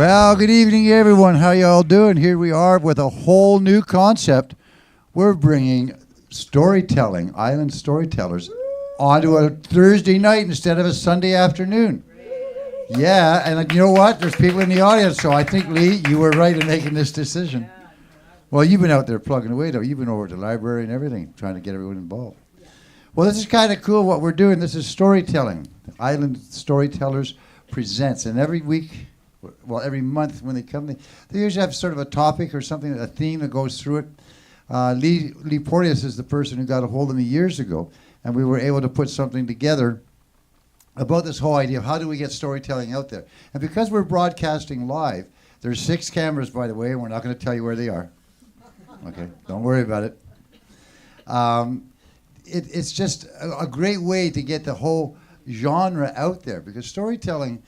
Well, good evening, everyone. How y'all doing? Here we are with a whole new concept. We're bringing storytelling, island storytellers, onto a Thursday night instead of a Sunday afternoon. Yeah, and you know what? There's people in the audience, so I think, Lee, you were right in making this decision. Well, you've been out there plugging away, though. You've been over at the library and everything, trying to get everyone involved. Well, this is kind of cool what we're doing. This is storytelling. Island Storytellers presents, and every week, well, every month when they come, they usually have sort of a topic or something, a theme that goes through it. Lee Porteous is the person who got a hold of me years ago, and we were able to put something together about this whole idea of how do we get storytelling out there. And because we're broadcasting live, there's 6 cameras, by the way, and we're not going to tell you where they are. Okay, don't worry about it. It's just a great way to get the whole genre out there, because storytelling,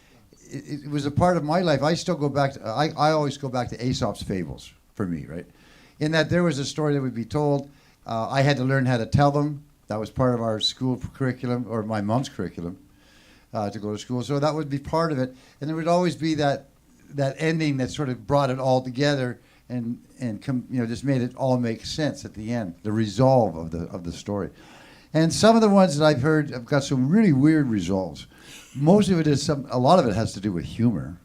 it was a part of my life. I still go back to, I always go back to Aesop's fables for me, right? In that there was a story that would be told. I had to learn how to tell them. That was part of our school curriculum, or my mom's curriculum, to go to school. So that would be part of it. And there would always be that ending that sort of brought it all together and just made it all make sense at the end, the resolve of the story. And some of the ones that I've heard have got some really weird resolves. Most of it is a lot of it has to do with humor.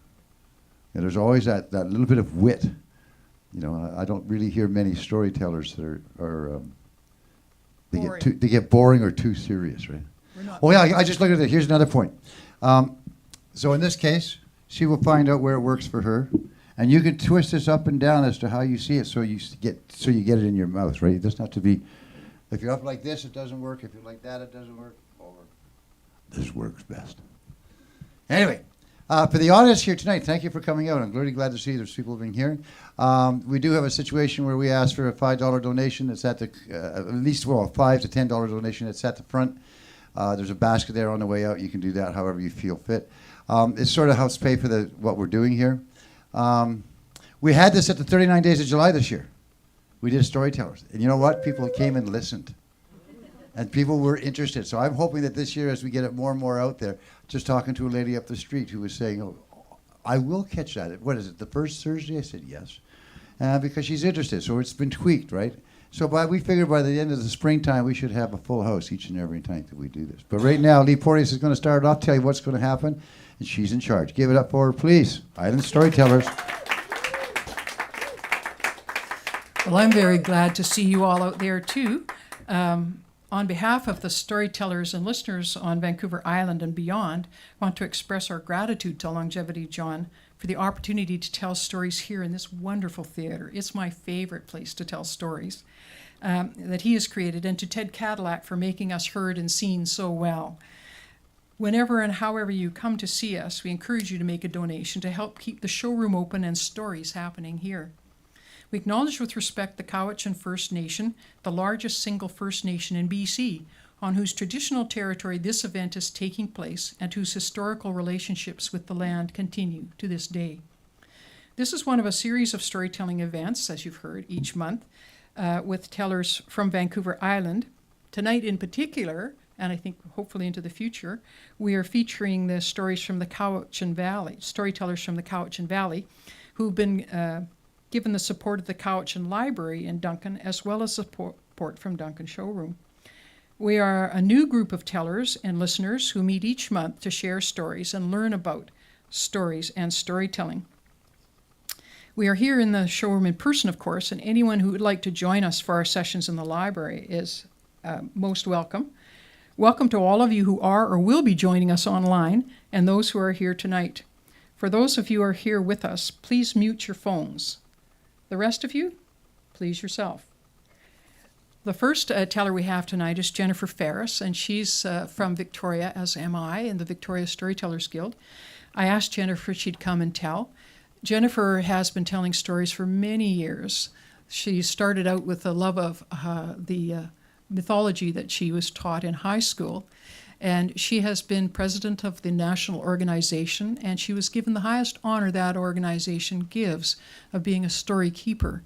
And there's always that little bit of wit. You know, I don't really hear many storytellers that are they get boring or too serious, right? Oh yeah, I just looked at it. Here's another point. So in this case, she will find out where it works for her, and you can twist this up and down as to how you see it, so you get it in your mouth, right? It doesn't have to be. If you're up like this, it doesn't work. If you're like that, it doesn't work. Or this works best. Anyway, for the audience here tonight, thank you for coming out. I'm really glad to see there's people who've been hearing. We do have a situation where we ask for a $5 donation. That's at the at least a $5 to $10 donation. That's at the front. There's a basket there on the way out. You can do that however you feel fit. It sort of helps pay for what we're doing here. We had this at the 39 Days of July this year. We did Storytellers. And you know what? People came and listened. And people were interested. So I'm hoping that this year, as we get it more and more out there, just talking to a lady up the street who was saying, oh, I will catch that. What is it, the first Thursday? I said, yes. Because she's interested. So it's been tweaked, right? So we figured by the end of the springtime, we should have a full house each and every night that we do this. But right now, Lee Porteous is going to start it off, tell you what's going to happen, and she's in charge. Give it up for her, please. Island Storytellers. Well, I'm very glad to see you all out there, too. On behalf of the storytellers and listeners on Vancouver Island and beyond, I want to express our gratitude to Longevity John for the opportunity to tell stories here in this wonderful theater. It's my favorite place to tell stories that he has created, and to Ted Cadillac for making us heard and seen so well. Whenever and however you come to see us, we encourage you to make a donation to help keep the showroom open and stories happening here. We acknowledge with respect the Cowichan First Nation, the largest single First Nation in BC, on whose traditional territory this event is taking place and whose historical relationships with the land continue to this day. This is one of a series of storytelling events, as you've heard, each month, with tellers from Vancouver Island. Tonight in particular, and I think hopefully into the future, we are featuring the stories from the Cowichan Valley, storytellers from the Cowichan Valley, who've been given the support of the Cowichan Library in Duncan, as well as support from Duncan Showroom. We are a new group of tellers and listeners who meet each month to share stories and learn about stories and storytelling. We are here in the showroom in person, of course, and anyone who would like to join us for our sessions in the library is most welcome. Welcome to all of you who are or will be joining us online, and those who are here tonight. For those of you who are here with us, please mute your phones. The rest of you, please yourself. The first teller we have tonight is Jennifer Ferris, and she's from Victoria, as am I, in the Victoria Storytellers Guild. I asked Jennifer if she'd come and tell. Jennifer has been telling stories for many years. She started out with a love of the mythology that she was taught in high school, and she has been president of the national organization, and she was given the highest honor that organization gives of being a story keeper,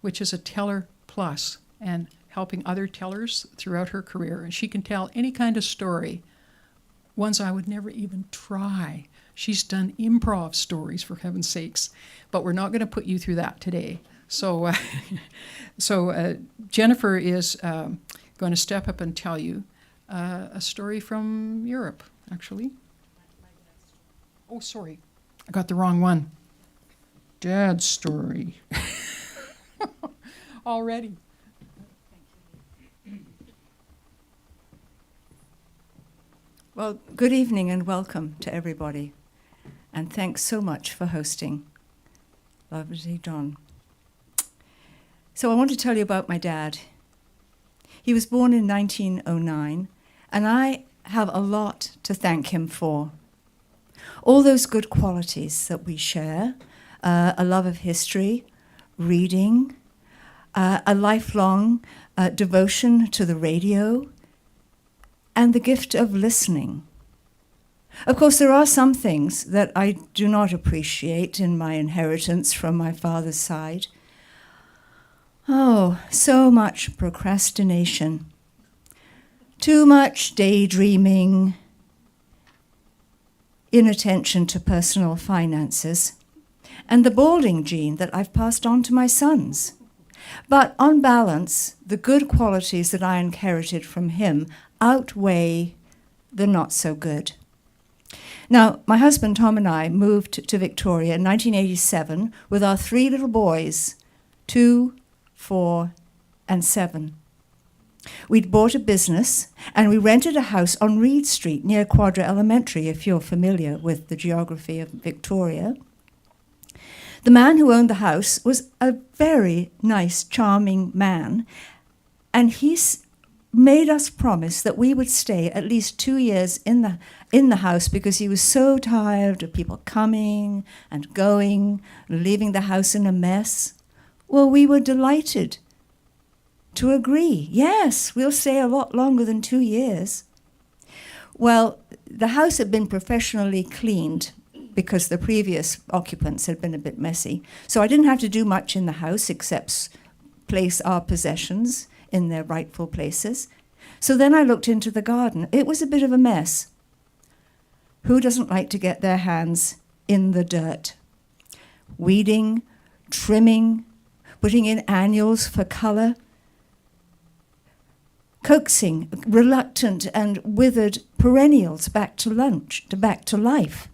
which is a teller plus, and helping other tellers throughout her career. And she can tell any kind of story, ones I would never even try She's done improv stories, for heaven's sakes, but we're not going to put you through that today. So, Jennifer is going to step up and tell you a story from Europe, actually. Oh, sorry, I got the wrong one. Dad's story. Already. Well, good evening and welcome to everybody. And thanks so much for hosting. Lovely John. So I want to tell you about my dad. He was born in 1909, and I have a lot to thank him for. All those good qualities that we share, a love of history, reading, a lifelong devotion to the radio, and the gift of listening. Of course, there are some things that I do not appreciate in my inheritance from my father's side. Oh, so much procrastination, too much daydreaming, inattention to personal finances, and the balding gene that I've passed on to my sons. But on balance, the good qualities that I inherited from him outweigh the not so good. Now, my husband Tom and I moved to Victoria in 1987 with our 3 little boys, 2, 4, and 7. We'd bought a business and we rented a house on Reed Street near Quadra Elementary, if you're familiar with the geography of Victoria. The man who owned the house was a very nice, charming man, and he made us promise that we would stay at least 2 years in the house because he was so tired of people coming and going, leaving the house in a mess. Well, we were delighted to agree. Yes, we'll stay a lot longer than 2 years. Well, the house had been professionally cleaned because the previous occupants had been a bit messy. So I didn't have to do much in the house except place our possessions in their rightful places. So then I looked into the garden. It was a bit of a mess. Who doesn't like to get their hands in the dirt? Weeding, trimming, putting in annuals for color, coaxing reluctant and withered perennials back to life,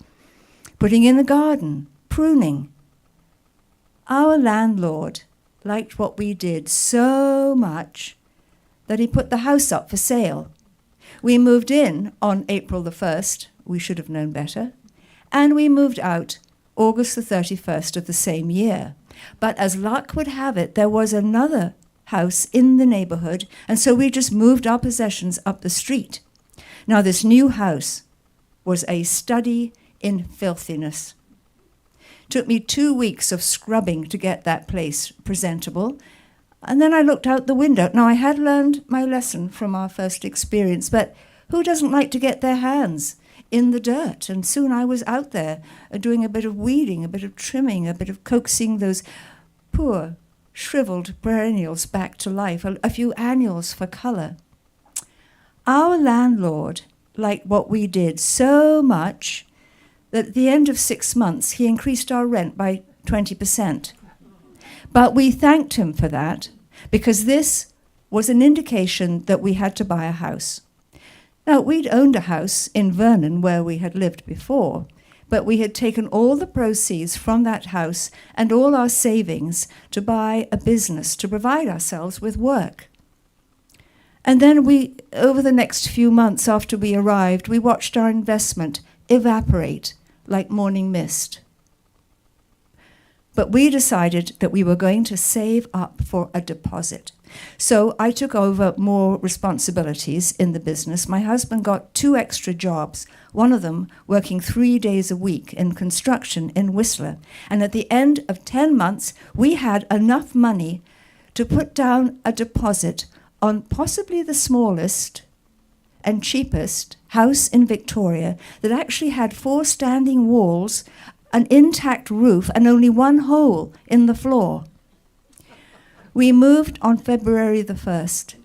putting in the garden, pruning. Our landlord liked what we did so much that he put the house up for sale. We moved in on April the 1st, we should have known better, and we moved out August the 31st of the same year. But as luck would have it, there was another house in the neighborhood, and so we just moved our possessions up the street. Now, this new house was a study in filthiness. Took me 2 weeks of scrubbing to get that place presentable, and then I looked out the window. Now, I had learned my lesson from our first experience, but who doesn't like to get their hands in the dirt? And soon I was out there doing a bit of weeding, a bit of trimming, a bit of coaxing those poor, shriveled perennials back to life, a few annuals for color. Our landlord liked what we did so much that at the end of 6 months, he increased our rent by 20%. But we thanked him for that, because this was an indication that we had to buy a house. Now, we'd owned a house in Vernon where we had lived before, but we had taken all the proceeds from that house and all our savings to buy a business to provide ourselves with work. And then over the next few months after we arrived, we watched our investment evaporate like morning mist. But we decided that we were going to save up for a deposit. So I took over more responsibilities in the business. My husband got 2 extra jobs, one of them working 3 days a week in construction in Whistler. And at the end of 10 months, we had enough money to put down a deposit on possibly the smallest and cheapest house in Victoria that actually had 4 standing walls, an intact roof, and only 1 hole in the floor. We moved on February the 1st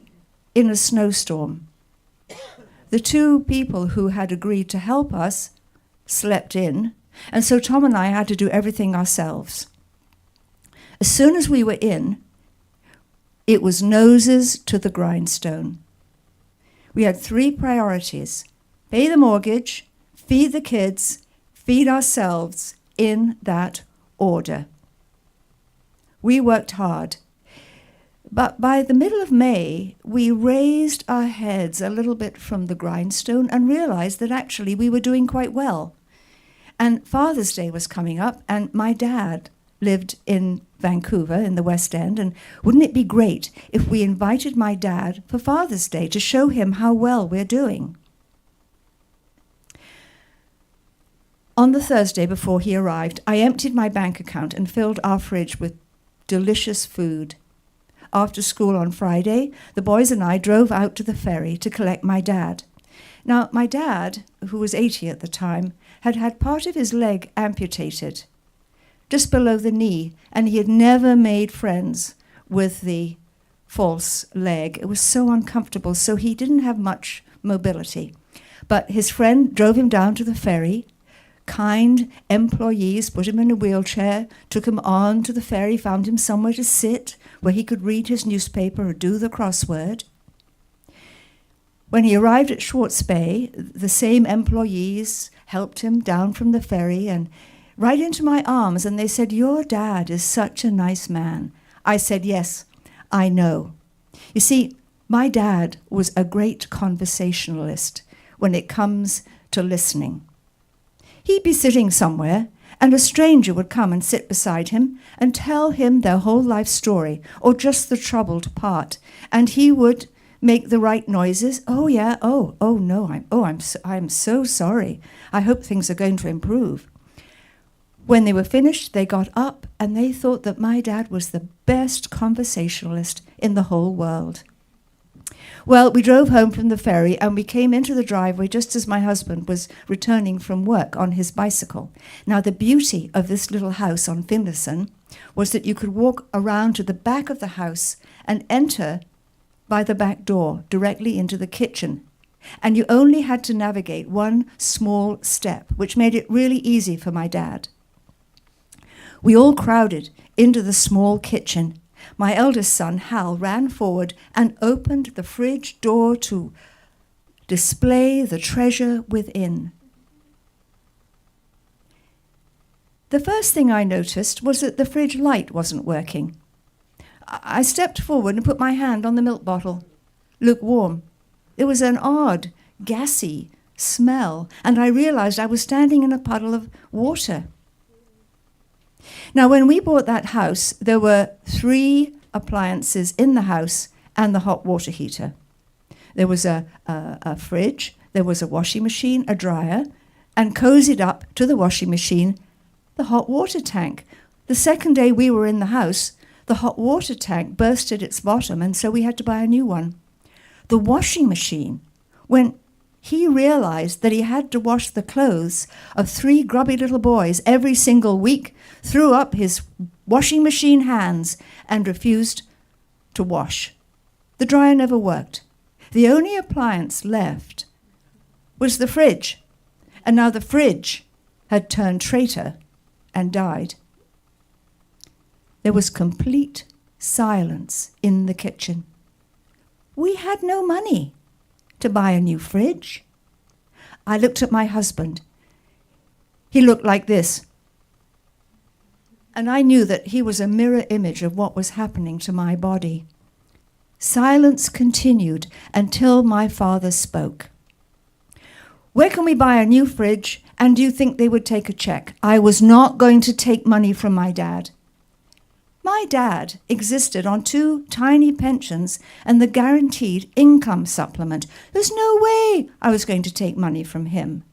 in a snowstorm. The 2 people who had agreed to help us slept in, and so Tom and I had to do everything ourselves. As soon as we were in, it was noses to the grindstone. We had 3 priorities: pay the mortgage, feed the kids, feed ourselves, in that order. We worked hard. But by the middle of May, we raised our heads a little bit from the grindstone and realized that actually we were doing quite well. And Father's Day was coming up, and my dad lived in Vancouver in the West End, and wouldn't it be great if we invited my dad for Father's Day to show him how well we're doing? On the Thursday before he arrived, I emptied my bank account and filled our fridge with delicious food. After school on Friday, the boys and I drove out to the ferry to collect my dad. Now, my dad, who was 80 at the time, had had part of his leg amputated, just below the knee, and he had never made friends with the false leg. It was so uncomfortable, so he didn't have much mobility. But his friend drove him down to the ferry. Kind employees put him in a wheelchair, took him on to the ferry, found him somewhere to sit where he could read his newspaper or do the crossword. When he arrived at Schwartz Bay, the same employees helped him down from the ferry and right into my arms, and they said, "Your dad is such a nice man." I said, "Yes, I know." You see, my dad was a great conversationalist when it comes to listening. He'd be sitting somewhere, and a stranger would come and sit beside him and tell him their whole life story, or just the troubled part, and he would make the right noises. "Oh yeah, oh no, I'm so sorry. I hope things are going to improve." When they were finished, they got up and they thought that my dad was the best conversationalist in the whole world. Well, we drove home from the ferry and we came into the driveway just as my husband was returning from work on his bicycle. Now, the beauty of this little house on Finlayson was that you could walk around to the back of the house and enter by the back door directly into the kitchen. And you only had to navigate one small step, which made it really easy for my dad. We all crowded into the small kitchen. My eldest son, Hal, ran forward and opened the fridge door to display the treasure within. The first thing I noticed was that the fridge light wasn't working. I stepped forward and put my hand on the milk bottle. Lukewarm. There was an odd, gassy smell, and I realized I was standing in a puddle of water. Now, when we bought that house, there were 3 appliances in the house and the hot water heater. There was a fridge, there was a washing machine, a dryer, and cozied up to the washing machine, the hot water tank. The second day we were in the house, the hot water tank burst at its bottom, and so we had to buy a new one. The washing machine, when he realized that he had to wash the clothes of 3 grubby little boys every single week, threw up his washing machine hands and refused to wash. The dryer never worked. The only appliance left was the fridge, and now the fridge had turned traitor and died. There was complete silence in the kitchen. We had no money to buy a new fridge. I looked at my husband. He looked like this. And I knew that he was a mirror image of what was happening to my body. Silence continued until my father spoke. "Where can we buy a new fridge, and do you think they would take a check?" I was not going to take money from my dad. My dad existed on 2 tiny pensions and the guaranteed income supplement. There's no way I was going to take money from him.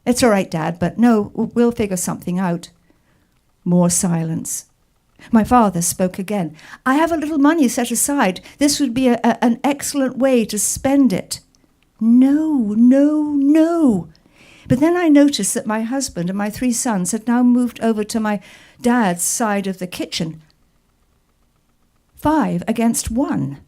"It's all right, Dad, but no, we'll figure something out." More silence. My father spoke again. "I have a little money set aside. This would be an excellent way to spend it." No, no, no. But then I noticed that my husband and my 3 sons had now moved over to my dad's side of the kitchen. 5 against 1.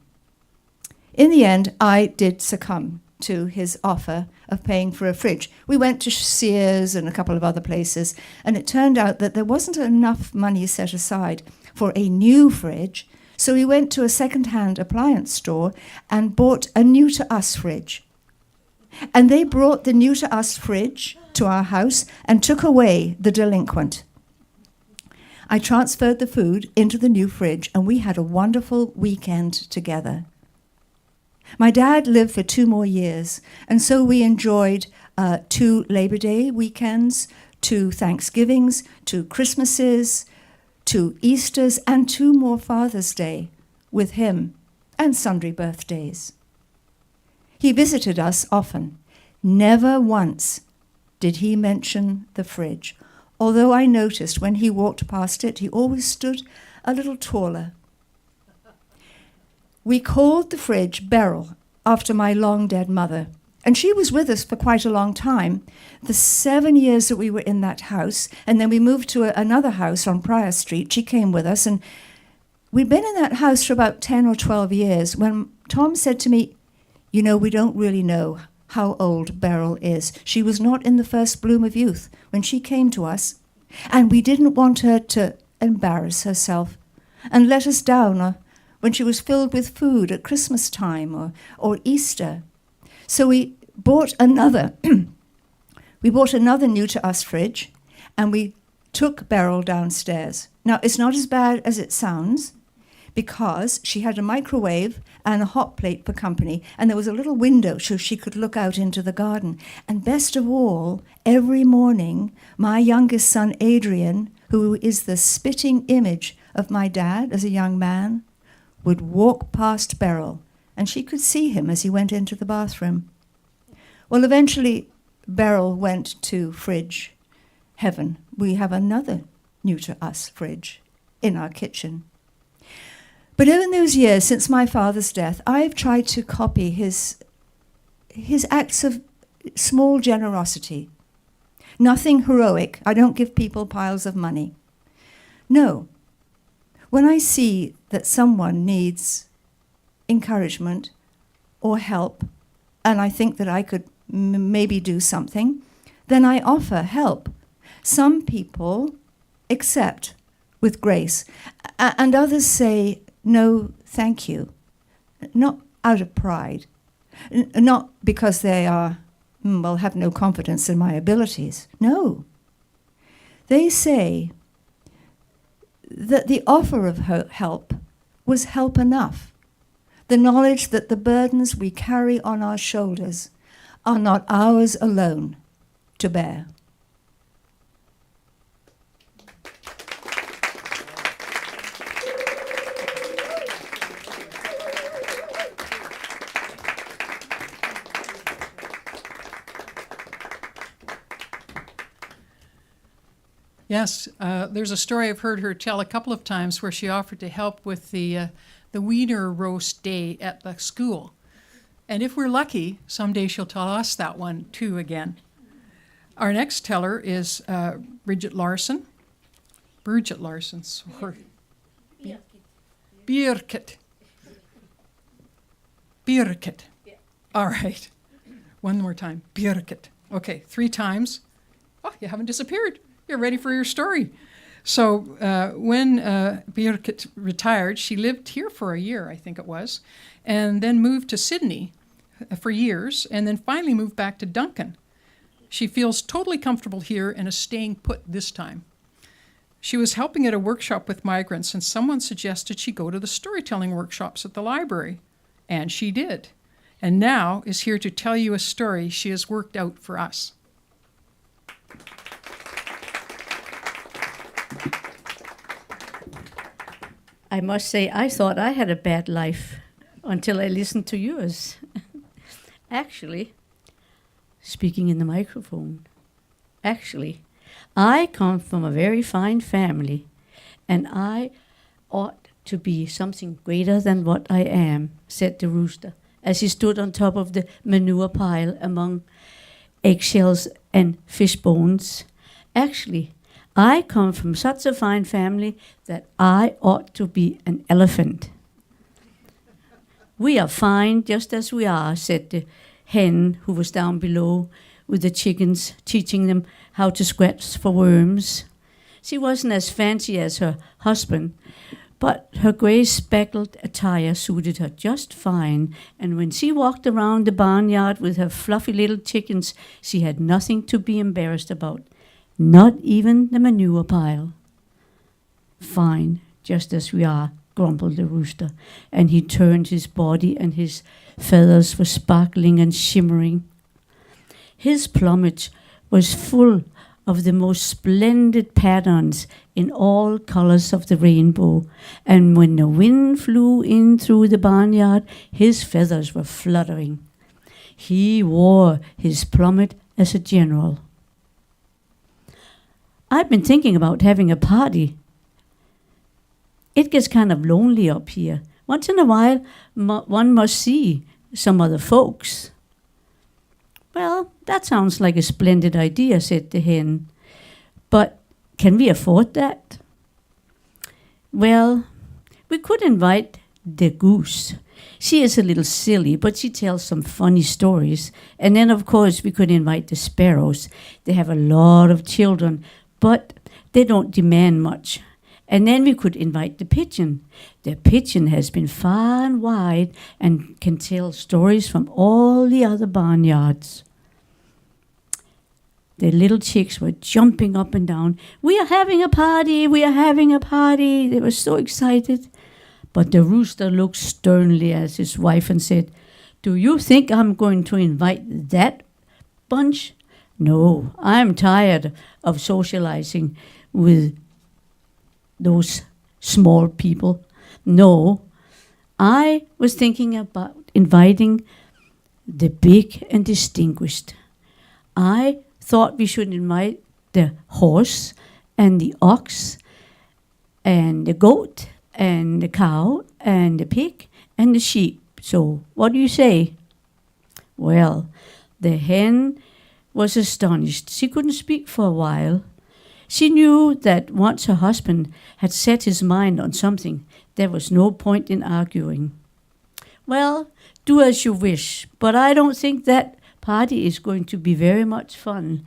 In the end, I did succumb to his offer of paying for a fridge. We went to Sears and a couple of other places, and it turned out that there wasn't enough money set aside for a new fridge, so we went to a second-hand appliance store and bought a new-to-us fridge. And they brought the new-to-us fridge to our house and took away the delinquent. I transferred the food into the new fridge, and we had a wonderful weekend together. My dad lived for 2 more years, and so we enjoyed 2 Labor Day weekends, 2 Thanksgivings, 2 Christmases, 2 Easters, and 2 more Father's Day with him, and sundry birthdays. He visited us often. Never once did he mention the fridge, although I noticed when he walked past it, he always stood a little taller. We called the fridge Beryl after my long-dead mother, and she was with us for quite a long time, the 7 years that we were in that house, and then we moved to another house on Prior Street. She came with us, and we'd been in that house for about 10 or 12 years when Tom said to me, "You know, we don't really know how old Beryl is. She was not in the first bloom of youth when she came to us, and we didn't want her to embarrass herself and let us down when she was filled with food at Christmas time or Easter. So we bought another new-to-us fridge, and we took Beryl downstairs. Now, it's not as bad as it sounds, because she had a microwave and a hot plate for company, and there was a little window so she could look out into the garden. And best of all, every morning, my youngest son, Adrian, who is the spitting image of my dad as a young man, would walk past Beryl, and she could see him as he went into the bathroom. Well, eventually, Beryl went to fridge heaven. We have another new-to-us fridge in our kitchen. But in those years since my father's death, I've tried to copy his acts of small generosity. Nothing heroic. I don't give people piles of money. No. When I see that someone needs encouragement or help, and I think that I could maybe do something, then I offer help. Some people accept with grace, and others say, "No, thank you," not out of pride, not because they have no confidence in my abilities. No. They say that the offer of help was help enough. The knowledge that the burdens we carry on our shoulders are not ours alone to bear. Yes, there's a story I've heard her tell a couple of times where she offered to help with the wiener roast day at the school. And if we're lucky, someday she'll tell us that one too again. Our next teller is Bridget Larson. Sorry. Birgit. All right. One more time. Birgit. Okay, 3 times. Oh, you haven't disappeared. You're ready for your story. So when Birgit retired, she lived here for a year, I think it was, and then moved to Sydney for years, and then finally moved back to Duncan. She feels totally comfortable here and is staying put this time. She was helping at a workshop with migrants, and someone suggested she go to the storytelling workshops at the library, and she did, and now is here to tell you a story she has worked out for us. I must say, I thought I had a bad life until I listened to yours. Actually, speaking in the microphone, I come from a very fine family, and I ought to be something greater than what I am, said the rooster, as he stood on top of the manure pile among eggshells and fish bones. Actually, I come from such a fine family that I ought to be an elephant. We are fine just as we are, said the hen who was down below with the chickens, teaching them how to scratch for worms. She wasn't as fancy as her husband, but her grey speckled attire suited her just fine, and when she walked around the barnyard with her fluffy little chickens, she had nothing to be embarrassed about, not even the manure pile. Fine, just as we are, grumbled the rooster, and he turned his body, and his feathers were sparkling and shimmering. His plumage was full of the most splendid patterns in all colors of the rainbow, and when the wind flew in through the barnyard, his feathers were fluttering. He wore his plumage as a general. I've been thinking about having a party. It gets kind of lonely up here. Once in a while, one must see some other folks. Well, that sounds like a splendid idea, said the hen. But can we afford that? Well, we could invite the goose. She is a little silly, but she tells some funny stories. And then, of course, we could invite the sparrows. They have a lot of children, but they don't demand much. And then we could invite the pigeon. The pigeon has been far and wide and can tell stories from all the other barnyards. The little chicks were jumping up and down. We are having a party, we are having a party. They were so excited. But the rooster looked sternly at his wife and said, do you think I'm going to invite that bunch? No, I'm tired of socializing with those small people. No, I was thinking about inviting the big and distinguished. I thought we should invite the horse and the ox and the goat and the cow and the pig and the sheep. So what do you say? Well, the hen was astonished. She couldn't speak for a while. She knew that once her husband had set his mind on something, there was no point in arguing. Well, do as you wish, but I don't think that party is going to be very much fun,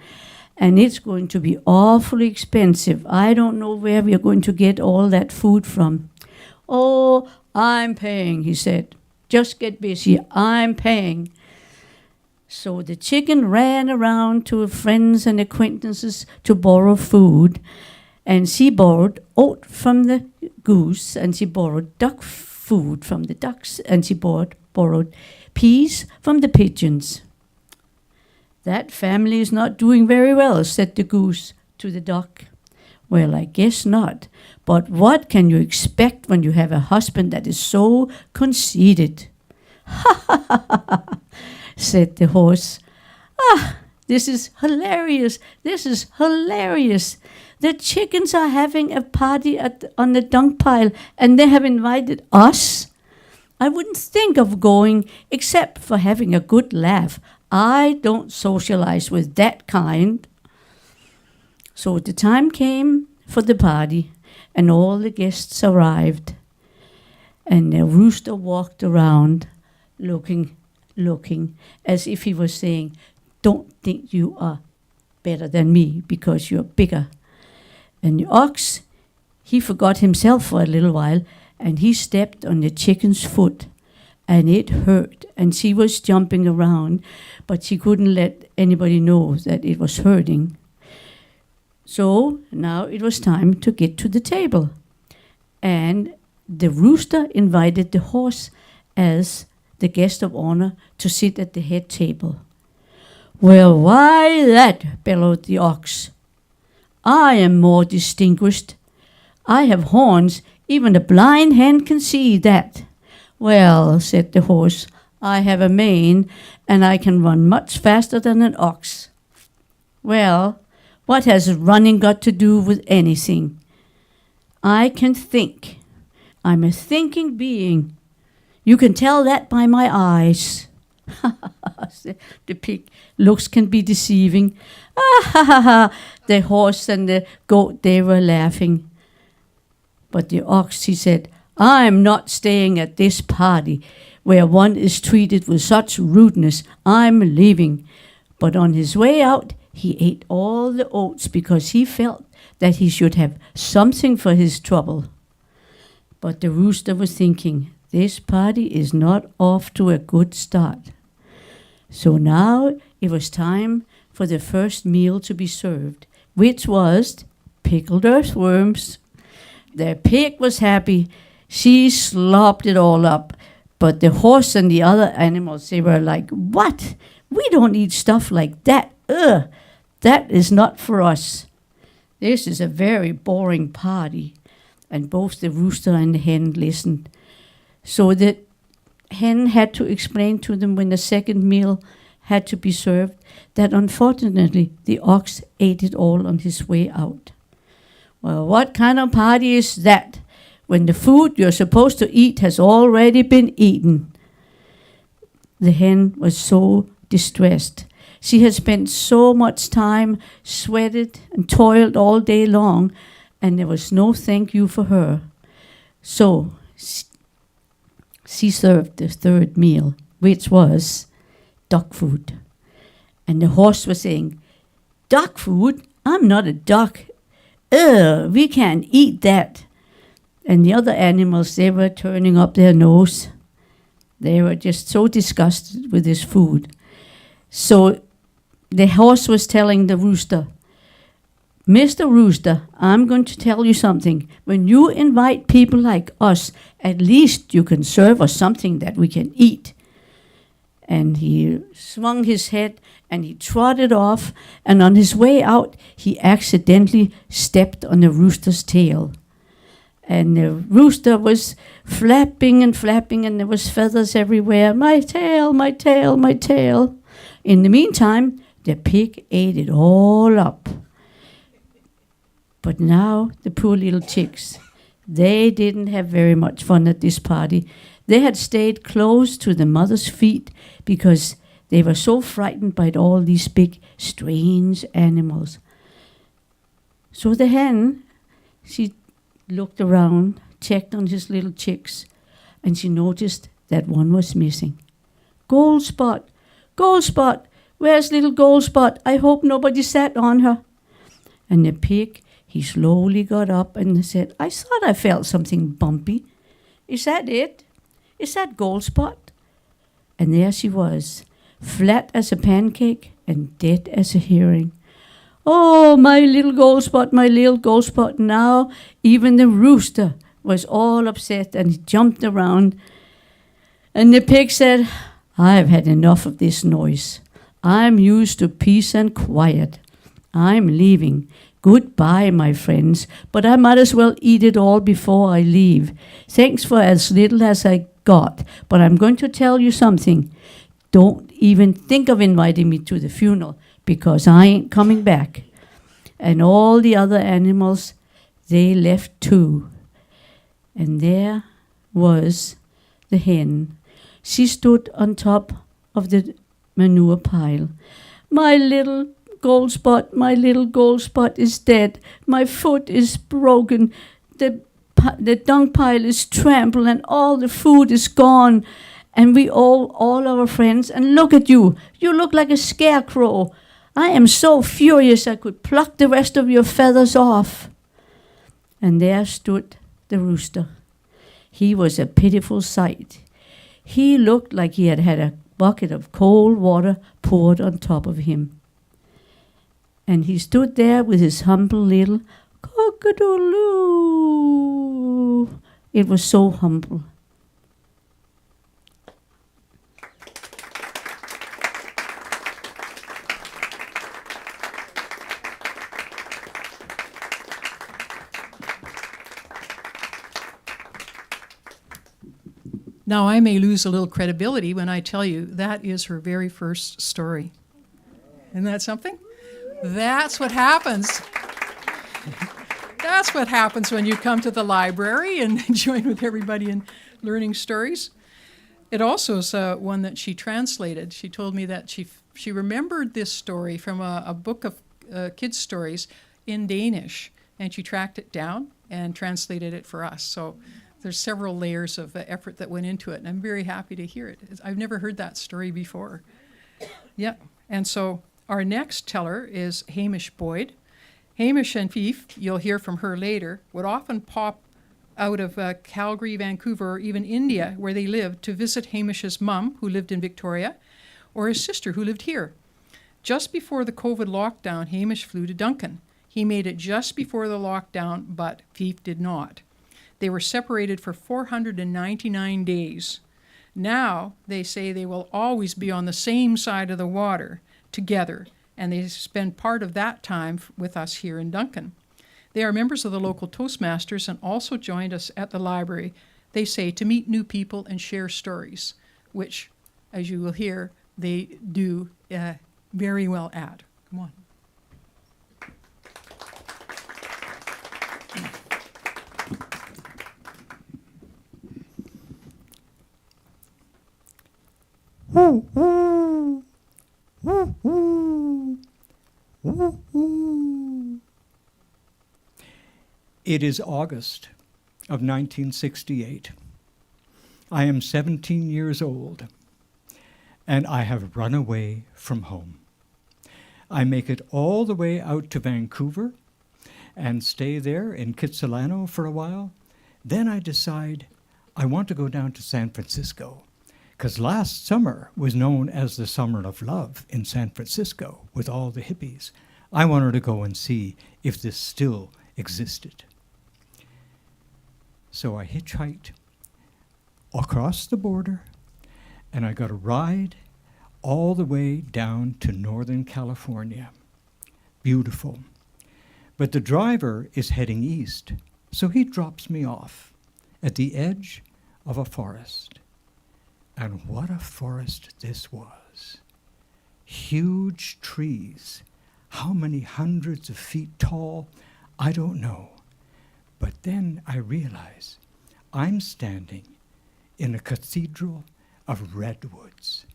and it's going to be awfully expensive. I don't know where we are going to get all that food from. Oh, I'm paying, he said. Just get busy, I'm paying. So the chicken ran around to friends and acquaintances to borrow food, and she borrowed oat from the goose, and she borrowed duck food from the ducks, and she borrowed peas from the pigeons. That family is not doing very well, said the goose to the duck. Well, I guess not. But what can you expect when you have a husband that is so conceited? Ha ha ha ha ha, said the horse. Ah, this is hilarious. This is hilarious. The chickens are having a party on the dung pile, and they have invited us. I wouldn't think of going except for having a good laugh. I don't socialize with that kind. So the time came for the party, and all the guests arrived. And the rooster walked around looking, as if he was saying, don't think you are better than me because you're bigger. And the ox, he forgot himself for a little while, and he stepped on the chicken's foot, and it hurt, and she was jumping around, but she couldn't let anybody know that it was hurting. So now it was time to get to the table, and the rooster invited the horse as the guest of honor to sit at the head table. Well, why that, bellowed the ox. I am more distinguished. I have horns, even a blind hen can see that. Well, said the horse, I have a mane, and I can run much faster than an ox. Well, what has running got to do with anything? I can think. I'm a thinking being. You can tell that by my eyes. The pig looks can be deceiving. Ah, ha, ha, ha. The horse and the goat, they were laughing. But the ox, he said, I'm not staying at this party where one is treated with such rudeness. I'm leaving." But on his way out, he ate all the oats because he felt that he should have something for his trouble. But the rooster was thinking, this party is not off to a good start. So now it was time for the first meal to be served, which was pickled earthworms. The pig was happy. She slopped it all up. But the horse and the other animals, they were like, "What? We don't eat stuff like that. Ugh, that is not for us. This is a very boring party." And both the rooster and the hen listened. So the hen had to explain to them when the second meal had to be served that unfortunately the ox ate it all on his way out. Well, what kind of party is that when the food you're supposed to eat has already been eaten? The hen was so distressed. She had spent so much time, sweated and toiled all day long, and there was no thank you for her. So she served the third meal, which was duck food. And the horse was saying, "Duck food? I'm not a duck. Ugh, we can't eat that." And the other animals, they were turning up their nose. They were just so disgusted with this food. So the horse was telling the rooster, "Mr. Rooster, I'm going to tell you something. When you invite people like us, at least you can serve us something that we can eat." And he swung his head and he trotted off, and on his way out, he accidentally stepped on the rooster's tail. And the rooster was flapping and flapping, and there was feathers everywhere. "My tail, my tail, my tail." In the meantime, the pig ate it all up. But now the poor little chicks, they didn't have very much fun at this party. They had stayed close to the mother's feet because they were so frightened by all these big, strange animals. So the hen, she looked around, checked on his little chicks, and she noticed that one was missing. "Gold Spot, Gold Spot, where's little Gold Spot? I hope nobody sat on her." And the pig, he slowly got up and said, "I thought I felt something bumpy. Is that it? Is that Gold Spot?" And there she was, flat as a pancake and dead as a herring. "Oh, my little Gold Spot, my little Gold Spot." Now even the rooster was all upset and he jumped around. And the pig said, "I've had enough of this noise. I'm used to peace and quiet. I'm leaving. Goodbye, my friends, but I might as well eat it all before I leave. Thanks for as little as I got, but I'm going to tell you something. Don't even think of inviting me to the funeral, because I ain't coming back." And all the other animals, they left too. And there was the hen. She stood on top of the manure pile. "My little Gold Spot, my little Gold Spot is dead. My foot is broken. The dung pile is trampled and all the food is gone. And we all our friends, and look at you. You look like a scarecrow. I am so furious I could pluck the rest of your feathers off." And there stood the rooster. He was a pitiful sight. He looked like he had had a bucket of cold water poured on top of him. And he stood there with his humble little cock-a-doodle-oo. It was so humble. Now, I may lose a little credibility when I tell you that is her very first story. Isn't that something? That's what happens. That's what happens when you come to the library and join with everybody in learning stories. It also is one that she translated. She told me that she remembered this story from a book of kids' stories in Danish, and she tracked it down and translated it for us. So there's several layers of effort that went into it, and I'm very happy to hear it. I've never heard that story before. Yeah, and so our next teller is Hamish Boyd. Hamish and Fief, you'll hear from her later, would often pop out of Calgary, Vancouver, or even India, where they lived, to visit Hamish's mum, who lived in Victoria, or his sister, who lived here. Just before the COVID lockdown, Hamish flew to Duncan. He made it just before the lockdown, but Fief did not. They were separated for 499 days. Now, they say they will always be on the same side of the water together, and they spend part of that time with us here in Duncan. They are members of the local Toastmasters and also joined us at the library, they say, to meet new people and share stories, which, as you will hear, they do very well at. Come on. It is August of 1968. I am 17 years old, and I have run away from home. I make it all the way out to Vancouver and stay there in Kitsilano for a while. Then I decide I want to go down to San Francisco, because last summer was known as the Summer of Love in San Francisco with all the hippies. I wanted to go and see if this still existed. So I hitchhiked across the border, and I got a ride all the way down to Northern California. Beautiful. But the driver is heading east, so he drops me off at the edge of a forest. And what a forest this was. Huge trees. How many hundreds of feet tall? I don't know. But then I realize I'm standing in a cathedral of redwoods.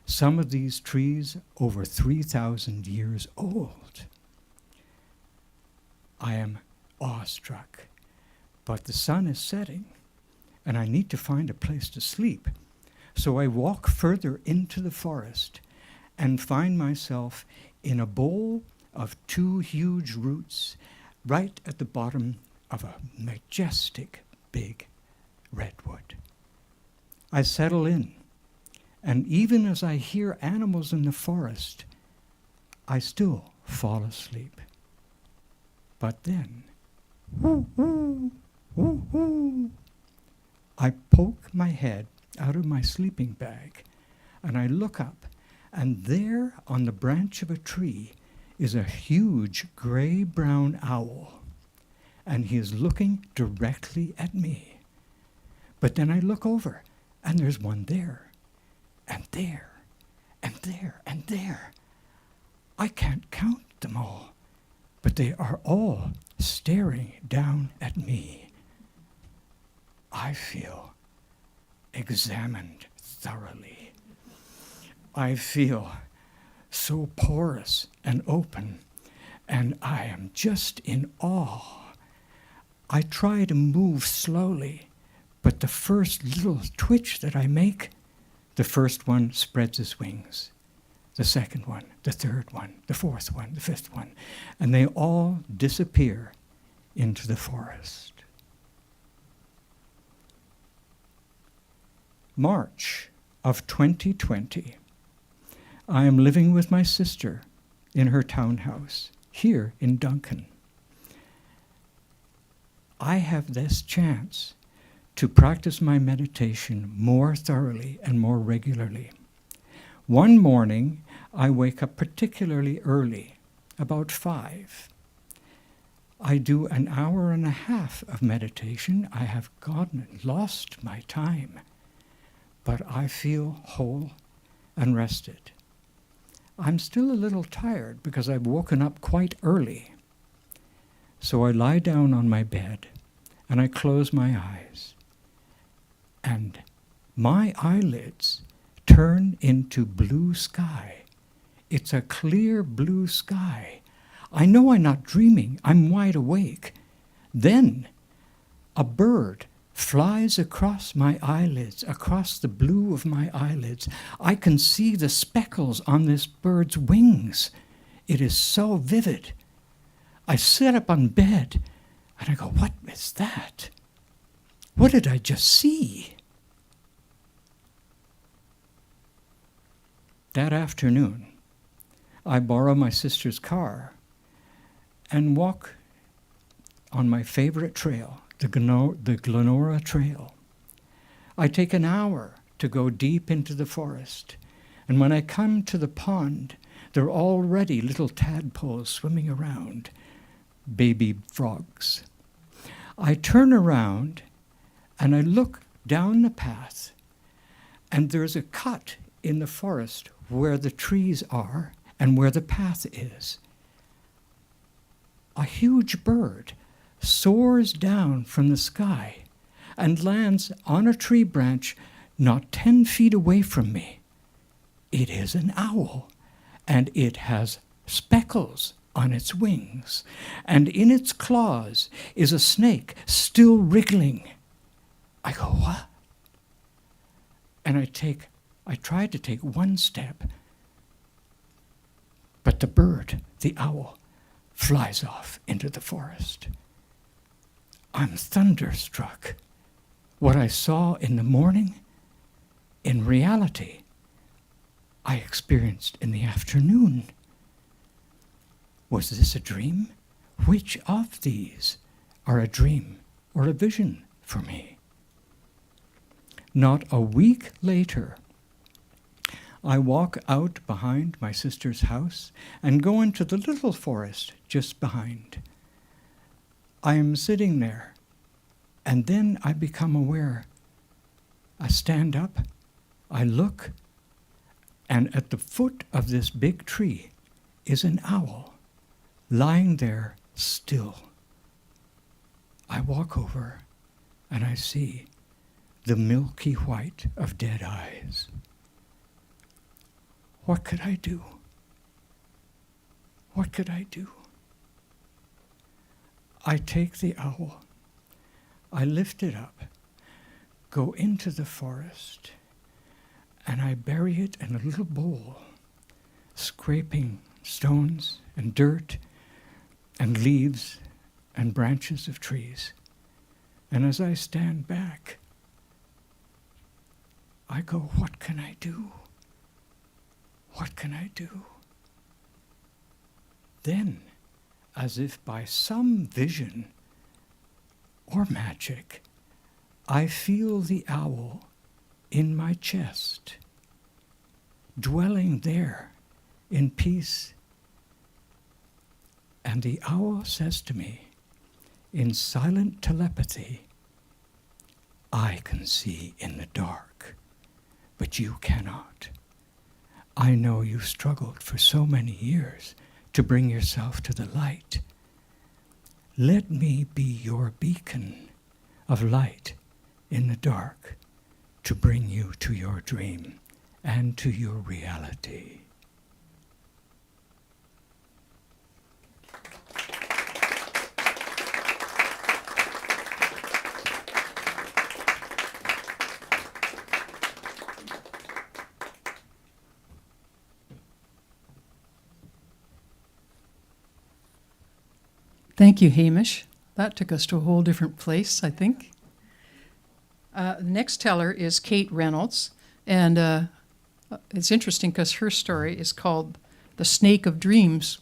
Some of these trees over 3,000 years old. I am awestruck, but the sun is setting, and I need to find a place to sleep. So I walk further into the forest and find myself in a bowl of 2 huge roots right at the bottom of a majestic big redwood. I settle in, and even as I hear animals in the forest, I still fall asleep. But then, I poke my head out of my sleeping bag, and I look up, and there on the branch of a tree is a huge gray-brown owl, and he is looking directly at me. But then I look over, and there's one there, and there, and there, and there. I can't count them all, but they are all staring down at me. I feel examined thoroughly. I feel so porous and open, and I am just in awe. I try to move slowly, but the first little twitch that I make, the first one spreads his wings, the second one, the third one, the fourth one, the fifth one, and they all disappear into the forest. March of 2020. I am living with my sister in her townhouse here in Duncan. I have this chance to practice my meditation more thoroughly and more regularly. One morning, I wake up particularly early, about 5. I do an hour and a half of meditation. I have lost my time, but I feel whole and rested. I'm still a little tired because I've woken up quite early. So I lie down on my bed and I close my eyes. And my eyelids turn into blue sky. It's a clear blue sky. I know I'm not dreaming. I'm wide awake. Then a bird flies across my eyelids, across the blue of my eyelids. I can see the speckles on this bird's wings. It is so vivid. I sit up on bed and I go, what is that? What did I just see? That afternoon, I borrow my sister's car and walk on my favorite trail, the Glenora Trail. I take an hour to go deep into the forest, and when I come to the pond, there are already little tadpoles swimming around, baby frogs. I turn around and I look down the path, and there's a cut in the forest where the trees are and where the path is. A huge bird soars down from the sky and lands on a tree branch not 10 feet away from me. It is an owl, and it has speckles on its wings, and in its claws is a snake still wriggling. I go, what? And I tried to take one step, but the bird, the owl, flies off into the forest. I'm thunderstruck. What I saw in the morning, in reality, I experienced in the afternoon. Was this a dream? Which of these are a dream or a vision for me? Not a week later, I walk out behind my sister's house and go into the little forest just behind. I am sitting there, and then I become aware. I stand up, I look, and at the foot of this big tree is an owl lying there still. I walk over and I see the milky white of dead eyes. What could I do? What could I do? I take the owl, I lift it up, go into the forest, and I bury it in a little bowl, scraping stones and dirt and leaves and branches of trees. And as I stand back, I go, what can I do? What can I do? Then, as if by some vision or magic, I feel the owl in my chest, dwelling there in peace. And the owl says to me, in silent telepathy, I can see in the dark, but you cannot. I know you struggled for so many years to bring yourself to the light. Let me be your beacon of light in the dark to bring you to your dream and to your reality. Thank you, Hamish. That took us to a whole different place, I think. The next teller is Kate Reynolds, and it's interesting because her story is called The Snake of Dreams.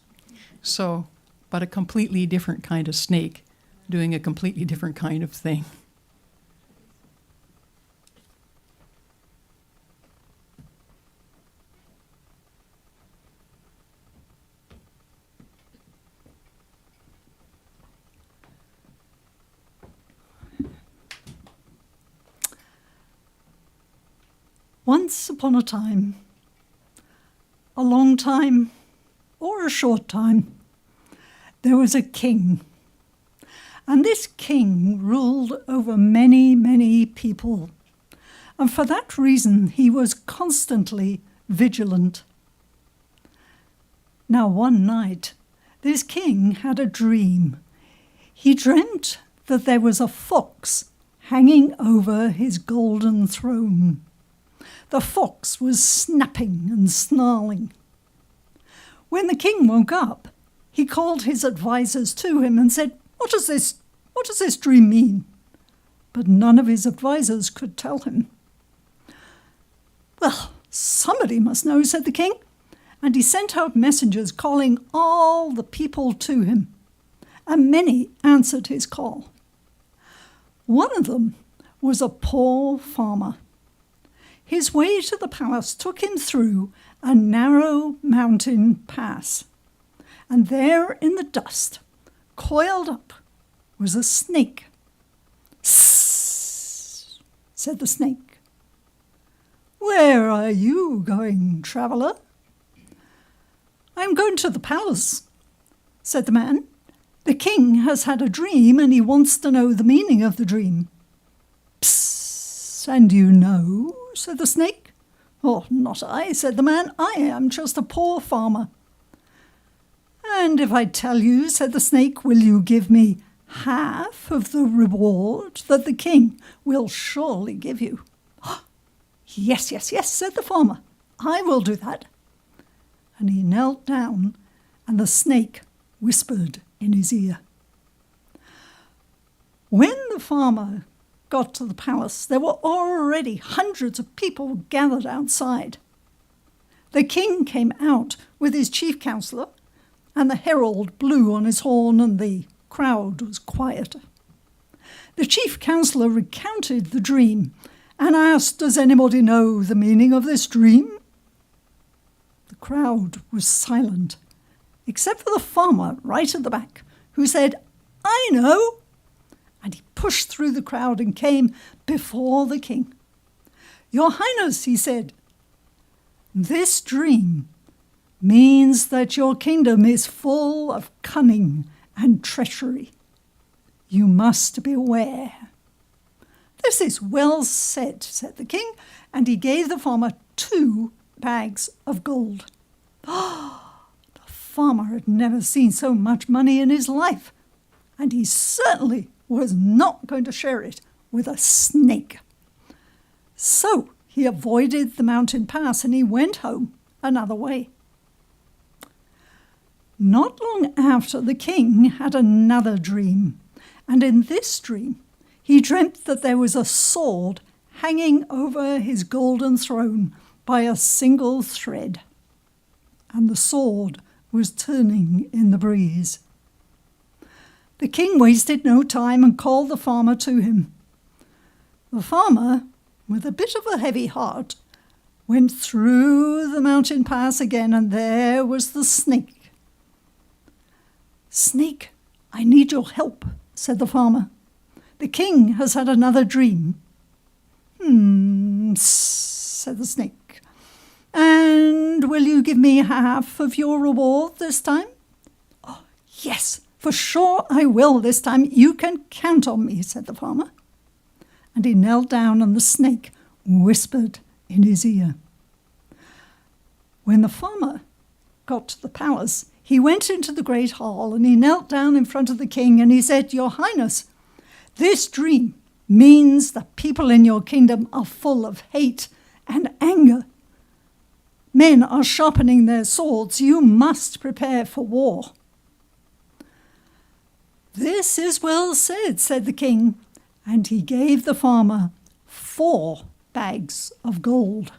So, but a completely different kind of snake doing a completely different kind of thing. Once upon a time, a long time or a short time, there was a king. And this king ruled over many, many people. And for that reason, he was constantly vigilant. Now, one night, this king had a dream. He dreamt that there was a fox hanging over his golden throne. The fox was snapping and snarling. When the king woke up, he called his advisers to him and said, What does this dream mean?" But none of his advisers could tell him. "Well, somebody must know," said the king, and he sent out messengers calling all the people to him, and many answered his call. One of them was a poor farmer. His way to the palace took him through a narrow mountain pass, and there in the dust, coiled up, was a snake. "Sss," said the snake. "Where are you going, traveller?" "I'm going to the palace," said the man. "The king has had a dream and he wants to know the meaning of the dream." "Psst, and you know?" said the snake. "Oh, not I," said the man. "I am just a poor farmer." "And if I tell you," said the snake, "will you give me half of the reward that the king will surely give you?" "Yes, yes, yes," said the farmer. "I will do that." And he knelt down, and the snake whispered in his ear. When the farmer got to the palace, there were already hundreds of people gathered outside. The king came out with his chief counselor, and the herald blew on his horn, and the crowd was quieter. The chief counselor recounted the dream and asked, "Does anybody know the meaning of this dream?" The crowd was silent, except for the farmer right at the back, who said, "I know." And he pushed through the crowd and came before the king. "Your Highness," he said, "this dream means that your kingdom is full of cunning and treachery. You must beware." "This is well said," said the king, and he gave the farmer 2 bags of gold. The farmer had never seen so much money in his life, and he certainly was not going to share it with a snake. So he avoided the mountain pass and he went home another way. Not long after, the king had another dream, and in this dream he dreamt that there was a sword hanging over his golden throne by a single thread, and the sword was turning in the breeze. The king wasted no time and called the farmer to him. The farmer, with a bit of a heavy heart, went through the mountain pass again, and there was the snake. "Snake, I need your help," said the farmer. "The king has had another dream." Said the snake. "And will you give me half of your reward this time?" "Oh, yes, for sure I will this time. You can count on me," said the farmer. And he knelt down, and the snake whispered in his ear. When the farmer got to the palace, he went into the great hall, and he knelt down in front of the king, and he said, "Your Highness, this dream means the people in your kingdom are full of hate and anger. Men are sharpening their swords. You must prepare for war." "This is well said," said the king, and he gave the farmer 4 bags of gold.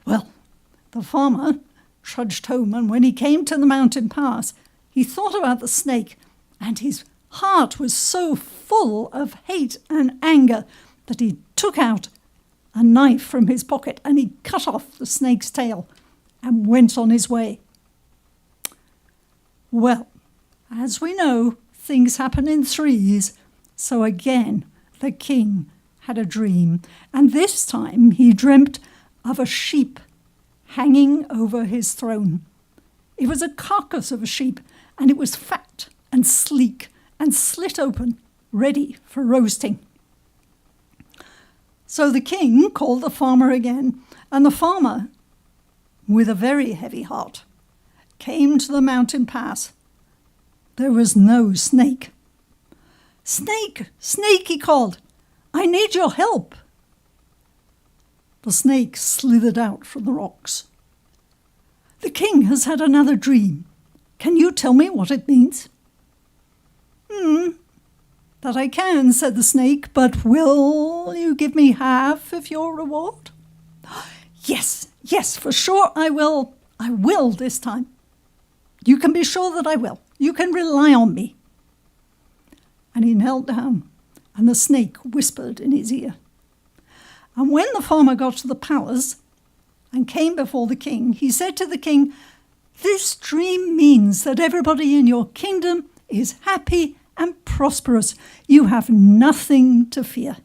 Well, the farmer trudged home, and when he came to the mountain pass, he thought about the snake, and his heart was so full of hate and anger that he took out a knife from his pocket and he cut off the snake's tail and went on his way. Well, as we know, things happen in threes, so again the king had a dream, and this time he dreamt of a sheep hanging over his throne. It was a carcass of a sheep, and it was fat and sleek and slit open, ready for roasting. So the king called the farmer again, and the farmer, with a very heavy heart, came to the mountain pass. There was no snake. "Snake, snake," he called. "I need your help." The snake slithered out from the rocks. "The king has had another dream. Can you tell me what it means?" "That I can," said the snake, "but will you give me half of your reward?" Yes, yes, for sure I will. I will this time. You can be sure that I will. You can rely on me." And he knelt down, and the snake whispered in his ear. And when the farmer got to the palace and came before the king, he said to the king, "This dream means that everybody in your kingdom is happy and prosperous. You have nothing to fear."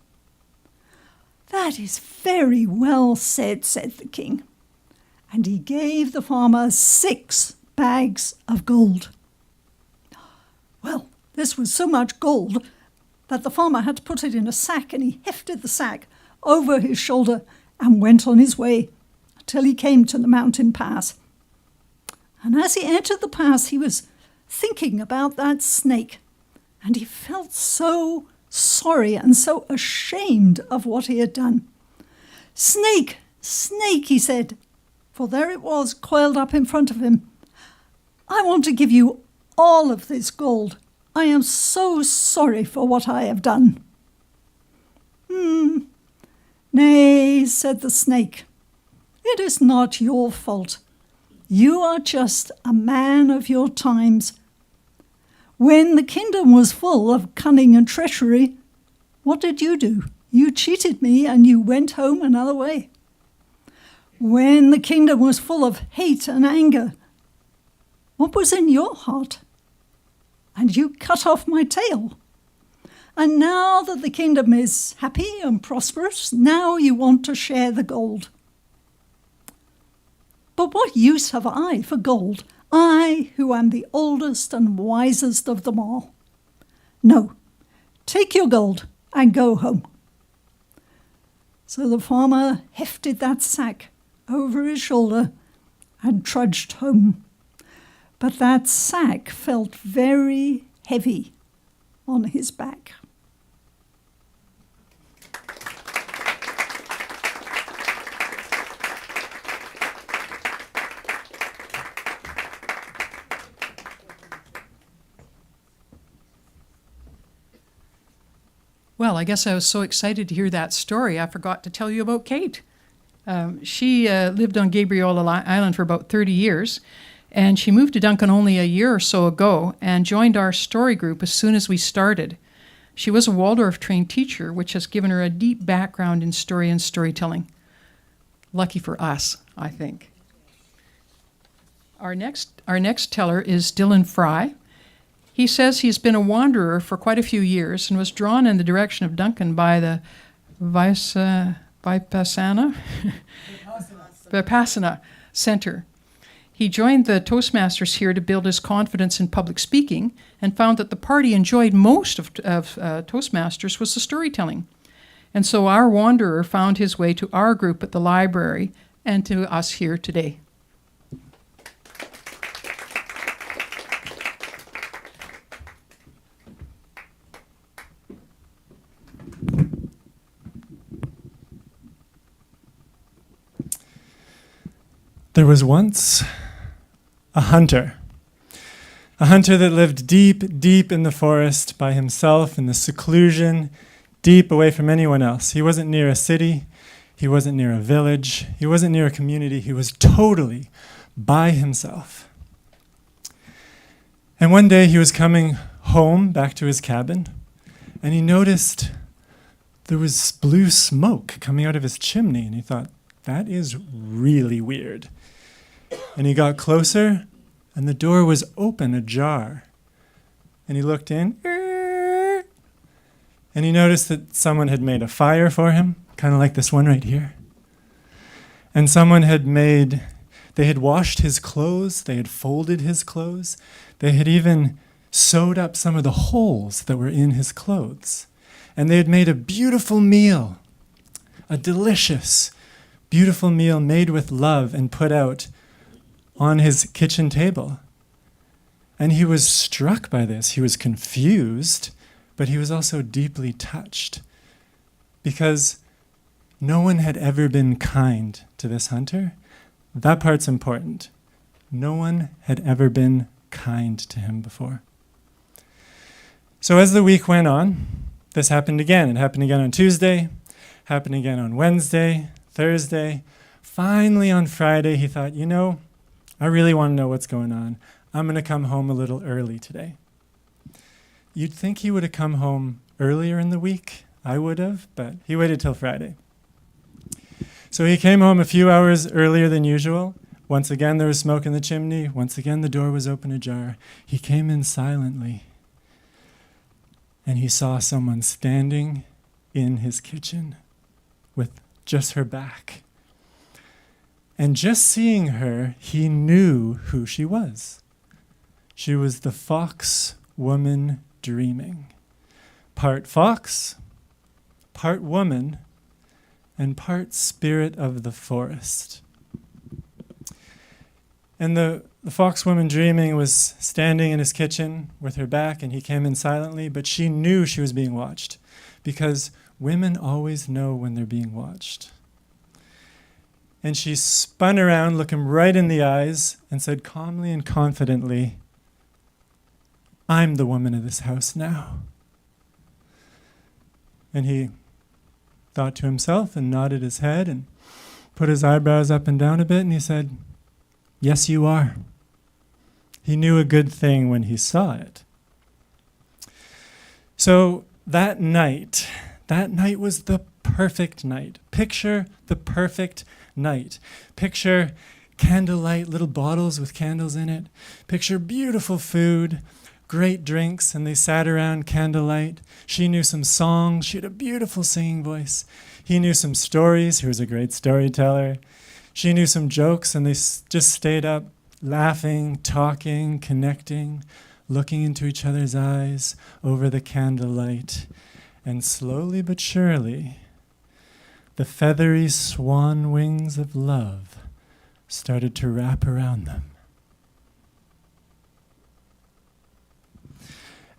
"That is very well said," said the king. And he gave the farmer 6 bags of gold. Well, this was so much gold that the farmer had to put it in a sack, and he hefted the sack over his shoulder and went on his way till he came to the mountain pass. And as he entered the pass, he was thinking about that snake, and he felt so sorry and so ashamed of what he had done. "Snake, snake," he said, for there it was coiled up in front of him. "I want to give you all of this gold. I am so sorry for what I have done." "Nay," said the snake, "it is not your fault. You are just a man of your times. When the kingdom was full of cunning and treachery, what did you do? You cheated me and you went home another way. When the kingdom was full of hate and anger, what was in your heart? And you cut off my tail. And now that the kingdom is happy and prosperous, now you want to share the gold. But what use have I for gold? I, who am the oldest and wisest of them all. No, take your gold and go home." So the farmer hefted that sack over his shoulder and trudged home. But that sack felt very heavy on his back. Well, I guess I was so excited to hear that story, I forgot to tell you about Kate. She lived on Gabriola Island for about 30 years, and she moved to Duncan only a year or so ago and joined our story group as soon as we started. She was a Waldorf-trained teacher, which has given her a deep background in story and storytelling. Lucky for us, I think. Our next teller is Dylan Fry. He says he's been a wanderer for quite a few years and was drawn in the direction of Duncan by the Vipassana Center. He joined the Toastmasters here to build his confidence in public speaking and found that the part he enjoyed most of Toastmasters was the storytelling. And so our wanderer found his way to our group at the library and to us here today. There was once a hunter that lived deep, deep in the forest by himself in the seclusion, deep away from anyone else. He wasn't near a city, he wasn't near a village, he wasn't near a community, he was totally by himself. And one day he was coming home back to his cabin, and he noticed there was blue smoke coming out of his chimney, and he thought, that is really weird. And he got closer, and the door was open, ajar. And he looked in, and he noticed that someone had made a fire for him, kind of like this one right here. And they had washed his clothes, they had folded his clothes, they had even sewed up some of the holes that were in his clothes. And they had made a beautiful meal, a delicious, beautiful meal made with love and put out on his kitchen table. And he was struck by this. He was confused, but he was also deeply touched because no one had ever been kind to this hunter. That part's important. No one had ever been kind to him before. So as the week went on, this happened again. It happened again on Tuesday, happened again on Wednesday, Thursday. Finally on Friday, he thought, I really want to know what's going on. I'm going to come home a little early today. You'd think he would have come home earlier in the week. I would have, but he waited till Friday. So he came home a few hours earlier than usual. Once again, there was smoke in the chimney. Once again, the door was open ajar. He came in silently, and he saw someone standing in his kitchen with just her back. And just seeing her, he knew who she was. She was the fox woman dreaming. Part fox, part woman, and part spirit of the forest. And the fox woman dreaming was standing in his kitchen with her back, and he came in silently, but she knew she was being watched because women always know when they're being watched. And she spun around, looked him right in the eyes, and said calmly and confidently, "I'm the woman of this house now." And he thought to himself and nodded his head and put his eyebrows up and down a bit, and he said, "Yes, you are." He knew a good thing when he saw it. So that night was the perfect night. Picture the perfect night. Picture candlelight, little bottles with candles in it. Picture beautiful food, great drinks, and they sat around candlelight. She knew some songs. She had a beautiful singing voice. He knew some stories. He was a great storyteller. She knew some jokes, and they just stayed up laughing, talking, connecting, looking into each other's eyes over the candlelight. And slowly but surely, the feathery swan wings of love started to wrap around them.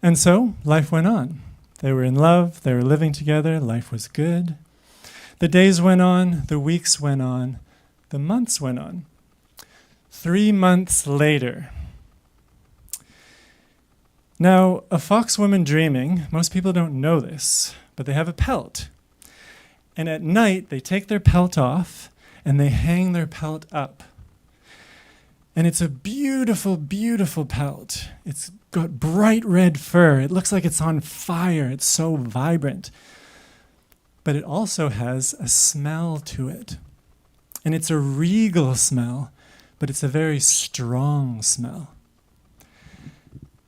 And so life went on. They were in love, they were living together, life was good. The days went on, the weeks went on, the months went on. 3 months later. Now, a fox woman dreaming, most people don't know this, but they have a pelt. And at night, they take their pelt off and they hang their pelt up. And it's a beautiful, beautiful pelt. It's got bright red fur. It looks like it's on fire. It's so vibrant. But it also has a smell to it. And it's a regal smell, but it's a very strong smell.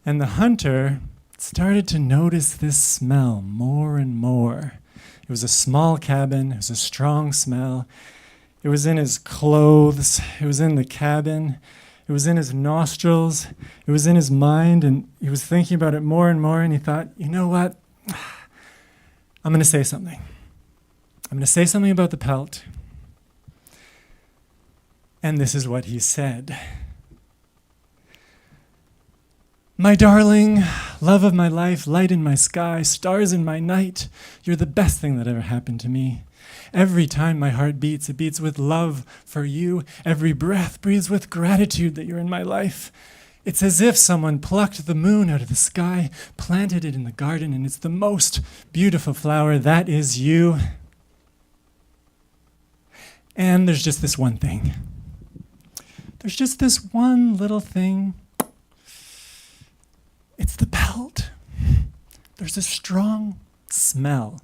And the hunter started to notice this smell more and more. It was a small cabin. It was a strong smell. It was in his clothes. It was in the cabin. It was in his nostrils. It was in his mind. And he was thinking about it more and more. And he thought, you know what? I'm going to say something. I'm going to say something about the pelt. And this is what he said. "My darling, love of my life, light in my sky, stars in my night, you're the best thing that ever happened to me. Every time my heart beats, it beats with love for you. Every breath breathes with gratitude that you're in my life. It's as if someone plucked the moon out of the sky, planted it in the garden, and it's the most beautiful flower. That is you. And there's just this one thing. There's just this one little thing. It's the pelt. There's a strong smell.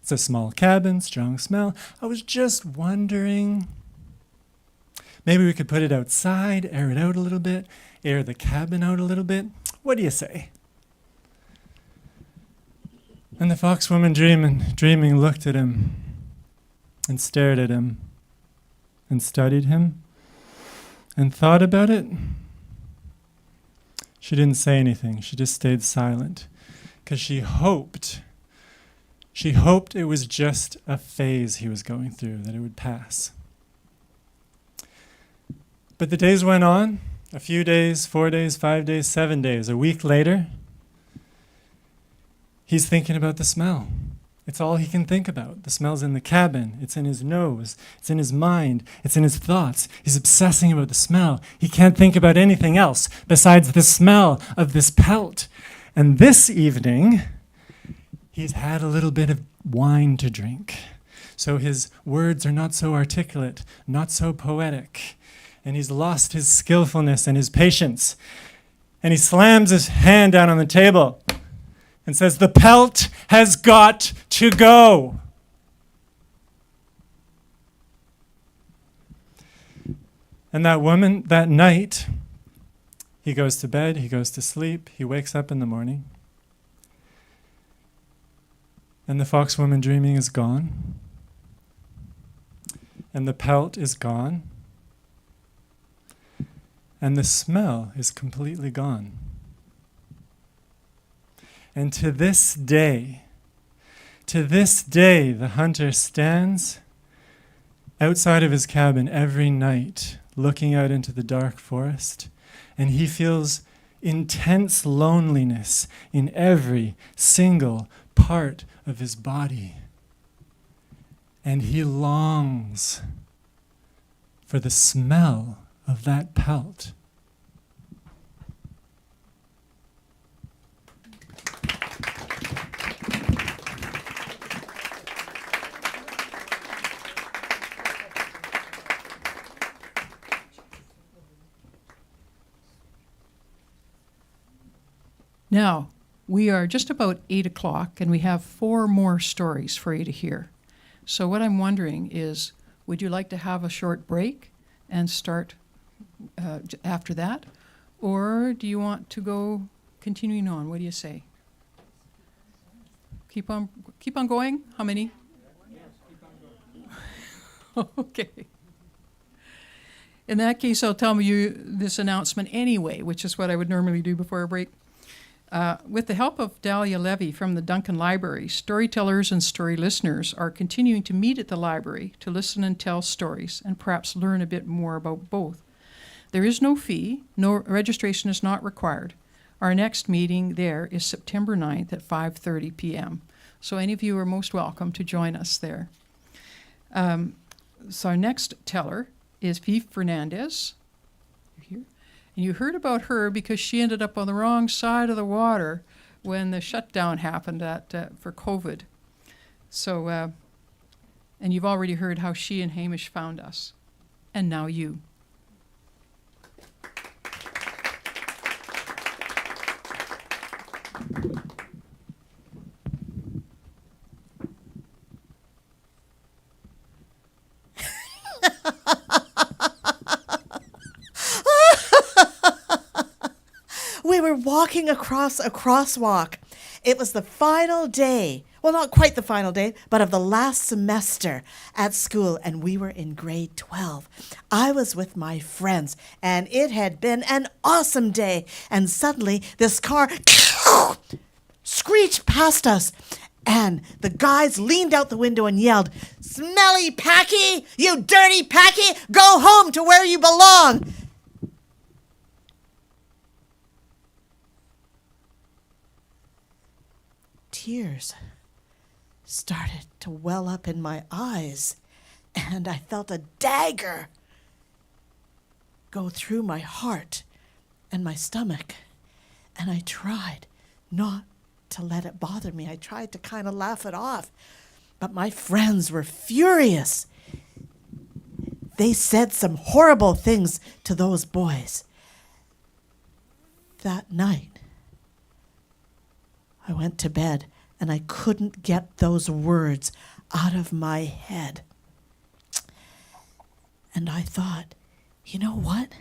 It's a small cabin, strong smell. I was just wondering, maybe we could put it outside, air it out a little bit, air the cabin out a little bit. What do you say?" And the fox woman dreaming looked at him and stared at him and studied him and thought about it. She didn't say anything. She just stayed silent because she hoped it was just a phase he was going through, that it would pass. But the days went on, a few days, 4 days, 5 days, 7 days. A week later, he's thinking about the smell. It's all he can think about. The smell's in the cabin. It's in his nose. It's in his mind. It's in his thoughts. He's obsessing about the smell. He can't think about anything else besides the smell of this pelt. And this evening, he's had a little bit of wine to drink. So his words are not so articulate, not so poetic. And he's lost his skillfulness and his patience. And he slams his hand down on the table and says, "The pelt has got to go." And that woman, that night, he goes to bed, he goes to sleep, he wakes up in the morning, and the fox woman dreaming is gone, and the pelt is gone, and the smell is completely gone. And to this day, the hunter stands outside of his cabin every night, looking out into the dark forest, and he feels intense loneliness in every single part of his body. And he longs for the smell of that pelt. Now, we are just about 8 o'clock, and we have 4 more stories for you to hear. So what I'm wondering is, would you like to have a short break and start after that? Or do you want to go continuing on? What do you say? Keep on going? How many? Yes, keep on going. Okay. In that case, I'll tell you this announcement anyway, which is what I would normally do before a break. With the help of Dahlia Levy from the Duncan Library, storytellers and story listeners are continuing to meet at the library to listen and tell stories and perhaps learn a bit more about both. There is no fee, no registration is not required. Our next meeting there is September 9th at 5:30 p.m. So any of you are most welcome to join us there. So our next teller is Viv Fernandez. You're here. And you heard about her because she ended up on the wrong side of the water when the shutdown happened for COVID. So, and you've already heard how she and Hamish found us. And now you. We were walking across a crosswalk. It was the final day, well, not quite the final day, but of the last semester at school, and we were in grade 12. I was with my friends, and it had been an awesome day, and suddenly this car screeched past us, and the guys leaned out the window and yelled, "Smelly Packy, you dirty Packy, go home to where you belong." Tears started to well up in my eyes, and I felt a dagger go through my heart and my stomach. And I tried not to let it bother me. I tried to kind of laugh it off. But my friends were furious. They said some horrible things to those boys. That night, I went to bed, and I couldn't get those words out of my head. And I thought, you know what?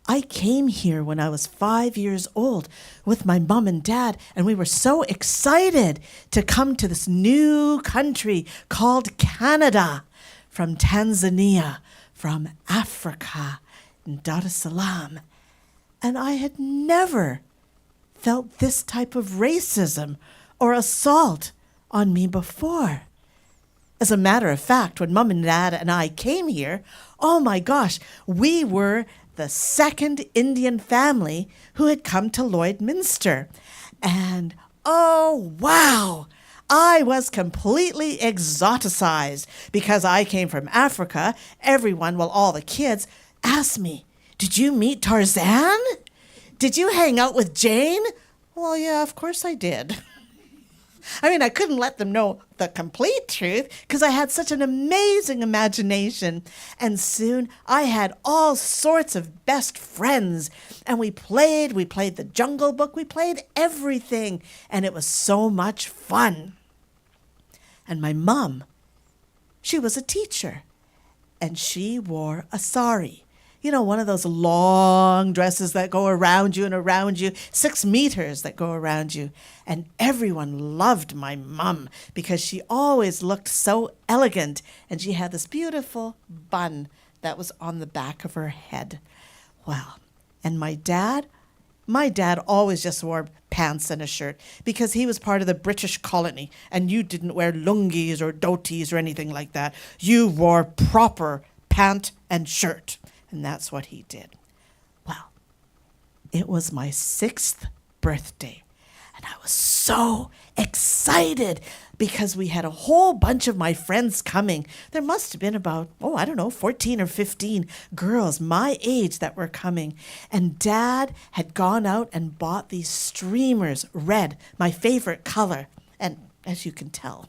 I came here when I was 5 years old with my mom and dad, and we were so excited to come to this new country called Canada, from Tanzania, from Africa, and Dar es Salaam. And I had never felt this type of racism or assault on me before. As a matter of fact, when Mom and Dad and I came here, oh my gosh, we were the second Indian family who had come to Lloydminster. And oh, wow. I was completely exoticized because I came from Africa. Everyone, well, all the kids, asked me, "Did you meet Tarzan? Did you hang out with Jane?" Well, yeah, of course I did. I mean, I couldn't let them know the complete truth because I had such an amazing imagination. And soon I had all sorts of best friends. And we played the Jungle Book, we played everything. And it was so much fun. And my mom, she was a teacher. And she wore a sari. You know, one of those long dresses that go around you, 6 meters that go around you. And everyone loved my mum because she always looked so elegant. And she had this beautiful bun that was on the back of her head. Well, and my dad always just wore pants and a shirt because he was part of the British colony. And you didn't wear lungis or dhotis or anything like that. You wore proper pant and shirt. And that's what he did. Well, it was my 6th birthday. And I was so excited because we had a whole bunch of my friends coming. There must have been about, 14 or 15 girls my age that were coming. And Dad had gone out and bought these streamers, red, my favorite color. And as you can tell,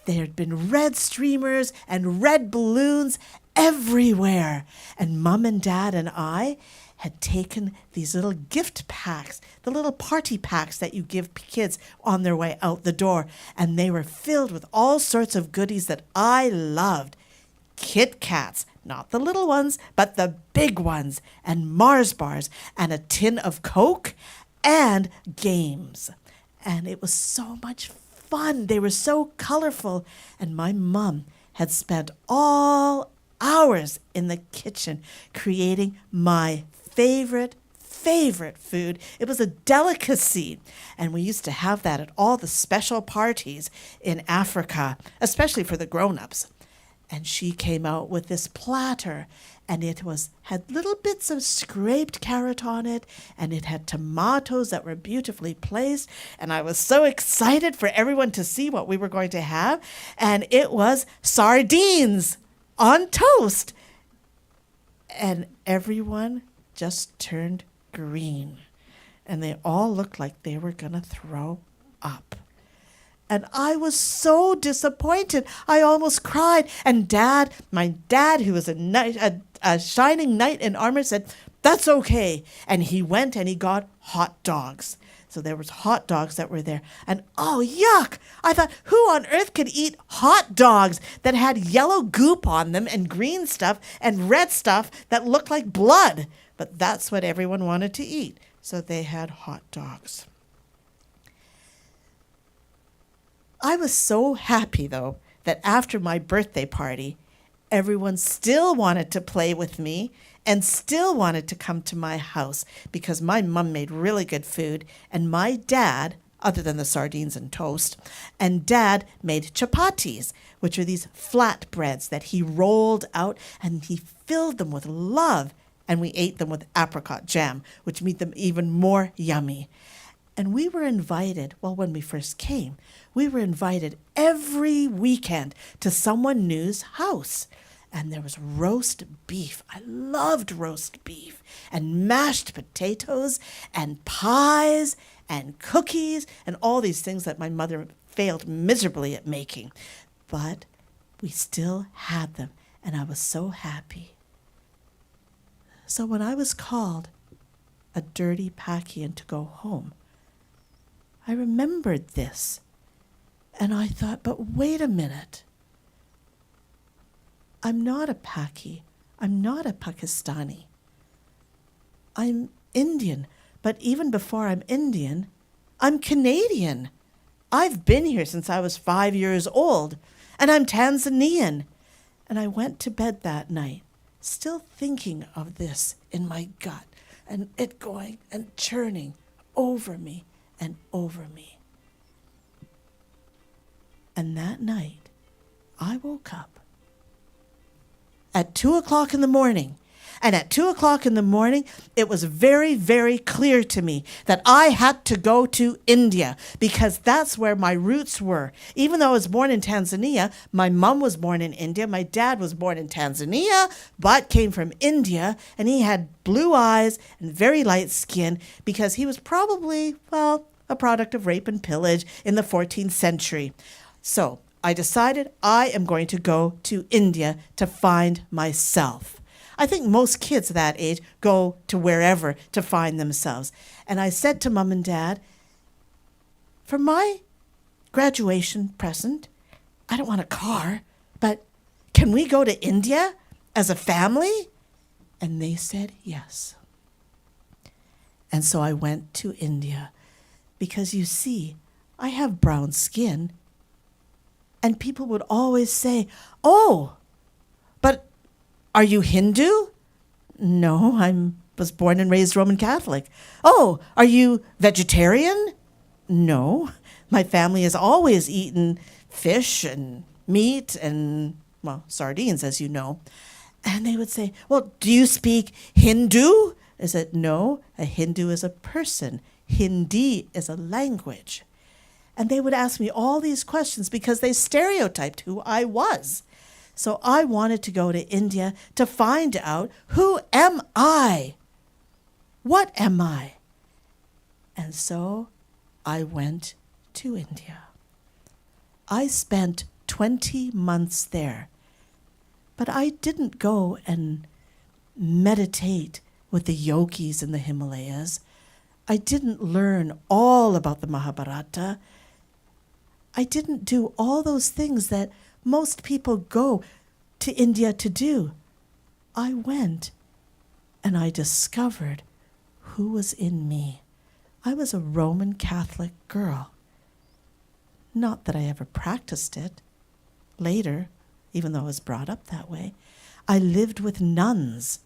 there had been red streamers and red balloons everywhere. And Mum and Dad and I had taken these little gift packs, the little party packs that you give kids on their way out the door. And they were filled with all sorts of goodies that I loved. Kit Kats, not the little ones, but the big ones, and Mars bars, and a tin of Coke, and games. And it was so much fun. They were so colorful. And my mum had spent all hours in the kitchen creating my favorite food. It was a delicacy. And we used to have that at all the special parties in Africa, especially for the grown-ups. And she came out with this platter, and it had little bits of scraped carrot on it, and it had tomatoes that were beautifully placed. And I was so excited for everyone to see what we were going to have. And it was sardines on toast. And everyone just turned green. And they all looked like they were going to throw up. And I was so disappointed. I almost cried. And my dad, who was a shining knight in armor, said, "That's okay." And he went and he got hot dogs. So there was hot dogs that were there. And oh, yuck! I thought, who on earth could eat hot dogs that had yellow goop on them and green stuff and red stuff that looked like blood? But that's what everyone wanted to eat. So they had hot dogs. I was so happy, though, that after my birthday party, everyone still wanted to play with me and still wanted to come to my house because my mum made really good food, and my dad, other than the sardines and toast, and Dad made chapatis, which are these flat breads that he rolled out and he filled them with love, and we ate them with apricot jam, which made them even more yummy. And we were invited, when we first came, we were invited every weekend to someone new's house. And there was roast beef. I loved roast beef. And mashed potatoes and pies and cookies and all these things that my mother failed miserably at making. But we still had them, and I was so happy. So when I was called a dirty Pakian to go home, I remembered this. And I thought, but wait a minute. I'm not a Paki. I'm not a Pakistani. I'm Indian. But even before I'm Indian, I'm Canadian. I've been here since I was 5 years old. And I'm Tanzanian. And I went to bed that night, still thinking of this in my gut, and it going and churning over me and over me. And that night, I woke up at 2:00 in the morning, And at 2 o'clock in the morning, it was very, very clear to me that I had to go to India because that's where my roots were. Even though I was born in Tanzania, my mom was born in India. My dad was born in Tanzania, but came from India. And he had blue eyes and very light skin because he was probably, well, a product of rape and pillage in the 14th century. So I decided I am going to go to India to find myself. I think most kids that age go to wherever to find themselves. And I said to Mom and Dad, for my graduation present, I don't want a car, but can we go to India as a family? And they said yes. And so I went to India because, you see, I have brown skin. And people would always say, oh, but are you Hindu? No, I was born and raised Roman Catholic. Oh, are you vegetarian? No, my family has always eaten fish and meat and, well, sardines, as you know. And they would say, well, do you speak Hindu? I said, no, a Hindu is a person. Hindi is a language. And they would ask me all these questions because they stereotyped who I was. So I wanted to go to India to find out, who am I? What am I? And so I went to India. I spent 20 months there, but I didn't go and meditate with the yogis in the Himalayas. I didn't learn all about the Mahabharata. I didn't do all those things that most people go to India to do. I went and I discovered who was in me. I was a Roman Catholic girl. Not that I ever practiced it. Later, even though I was brought up that way, I lived with nuns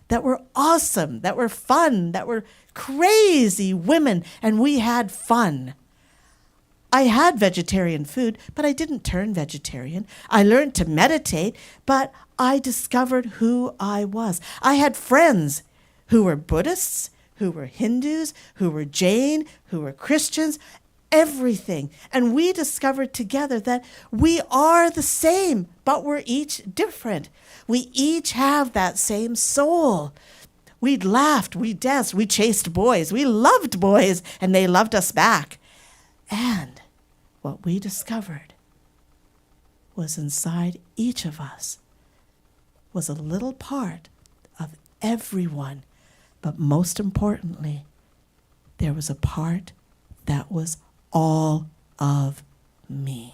that were awesome, that were fun, that were crazy women, and we had fun. I had vegetarian food, but I didn't turn vegetarian. I learned to meditate, but I discovered who I was. I had friends who were Buddhists, who were Hindus, who were Jain, who were Christians, everything. And we discovered together that we are the same, but we're each different. We each have that same soul. We laughed, we danced, we chased boys, we loved boys, and they loved us back. And what we discovered was inside each of us was a little part of everyone. But most importantly, there was a part that was all of me.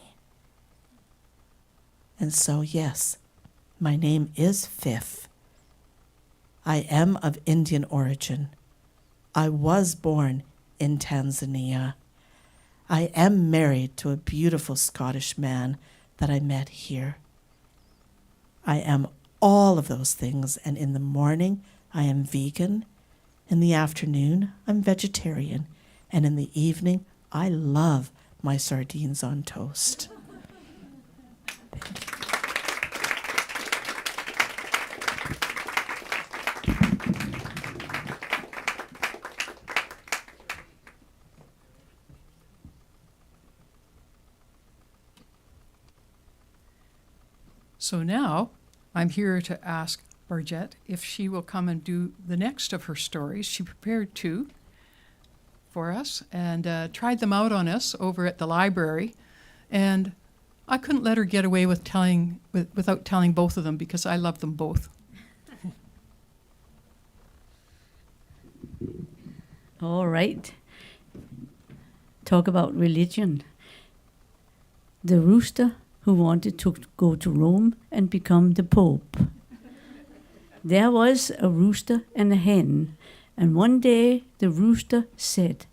And so, yes, my name is Fifth. I am of Indian origin. I was born in Tanzania. I am married to a beautiful Scottish man that I met here. I am all of those things, and in the morning, I am vegan. In the afternoon, I'm vegetarian. And in the evening, I love my sardines on toast. So now I'm here to ask Barjette if she will come and do the next of her stories. She prepared two for us and tried them out on us over at the library. And I couldn't let her get away with without telling both of them because I love them both. All right. Talk about religion. The rooster who wanted to go to Rome and become the Pope. There was a rooster and a hen, and one day the rooster said,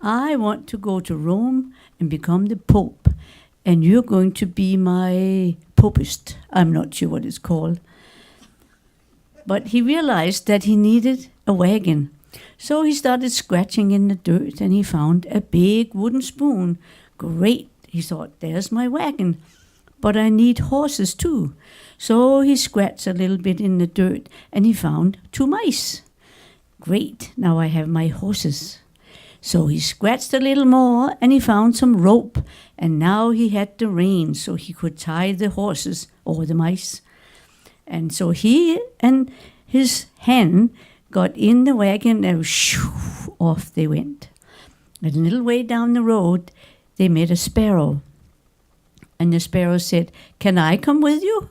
I want to go to Rome and become the Pope, and you're going to be my popist. I'm not sure what it's called. But he realized that he needed a wagon. So he started scratching in the dirt, and he found a big wooden spoon. Great, he thought, there's my wagon. but I need horses too. So he scratched a little bit in the dirt and he found 2 mice. Great, now I have my horses. So he scratched a little more and he found some rope, and now he had the reins so he could tie the horses or the mice. And so he and his hen got in the wagon and shoo, off they went. And a little way down the road, they met a sparrow. And the sparrow said, "Can I come with you?"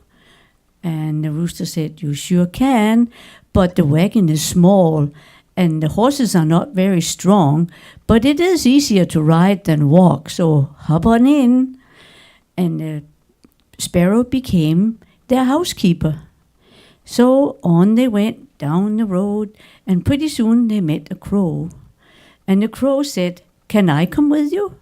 And the rooster said, "You sure can, but the wagon is small and the horses are not very strong, but it is easier to ride than walk, so hop on in." And the sparrow became their housekeeper. So on they went down the road, and pretty soon they met a crow. And the crow said, "Can I come with you?"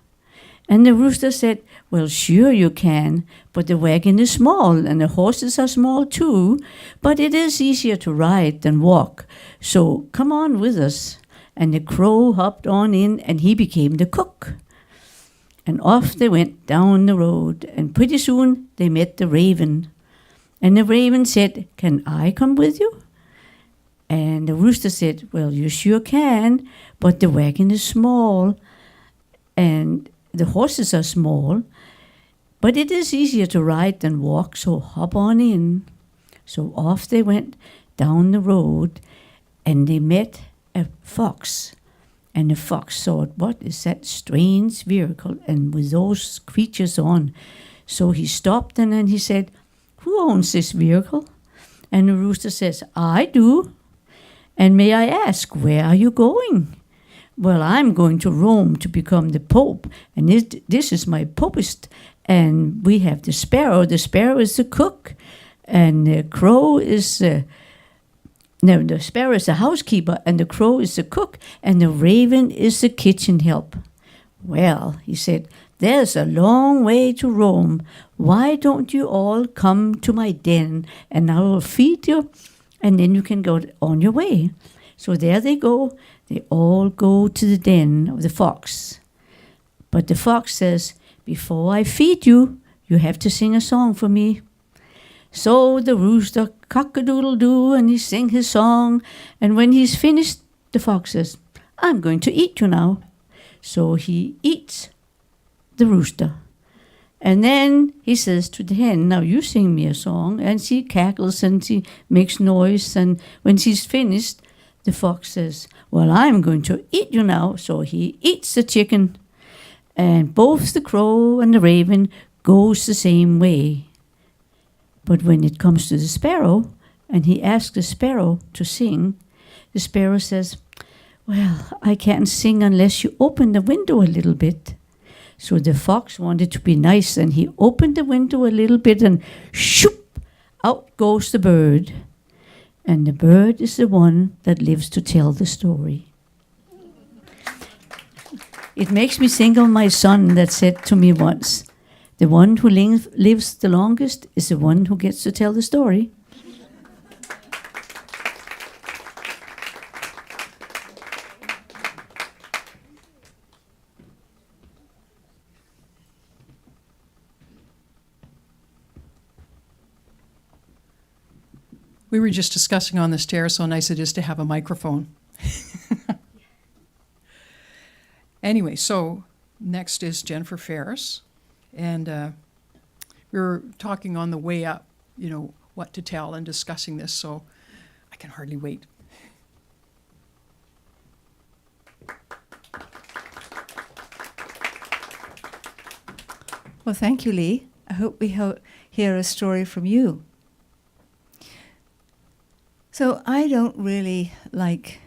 And the rooster said, "Well, sure you can, but the wagon is small and the horses are small too, but it is easier to ride than walk, so come on with us." And the crow hopped on in and he became the cook. And off they went down the road, and pretty soon they met the raven. And the raven said, "Can I come with you?" And the rooster said, "Well, you sure can, but the wagon is small and the horses are small, but it is easier to ride than walk, so hop on in." So off they went down the road, and they met a fox. And the fox thought, "What is that strange vehicle and with those creatures on?" So he stopped and then he said, "Who owns this vehicle?" And the rooster says, "I do. And may I ask, where are you going?" "Well, I'm going to Rome to become the Pope, and this is my popist. And we have the sparrow. The sparrow is the cook, and the crow is the sparrow is the housekeeper, and the crow is the cook, and the raven is the kitchen help." "Well," he said, "there's a long way to Rome. Why don't you all come to my den, and I will feed you, and then you can go on your way." So there they go. They all go to the den of the fox. But the fox says, "Before I feed you, you have to sing a song for me." So the rooster cock-a-doodle-doo, and he sings his song. And when he's finished, the fox says, "I'm going to eat you now." So he eats the rooster. And then he says to the hen, "Now you sing me a song." And she cackles and she makes noise. And when she's finished, the fox says, "Well, I'm going to eat you now." So he eats the chicken. And both the crow and the raven goes the same way. But when it comes to the sparrow, and he asks the sparrow to sing, the sparrow says, "Well, I can't sing unless you open the window a little bit." So the fox wanted to be nice, and he opened the window a little bit, and shoop, out goes the bird. And the bird is the one that lives to tell the story. It makes me think of my son that said to me once, "The one who lives the longest is the one who gets to tell the story." We were just discussing on the stairs how nice it is to have a microphone. Anyway, so next is Jennifer Ferris. And we were talking on the way up, what to tell and discussing this, so I can hardly wait. Well, thank you, Lee. I hope we hear a story from you. So I don't really like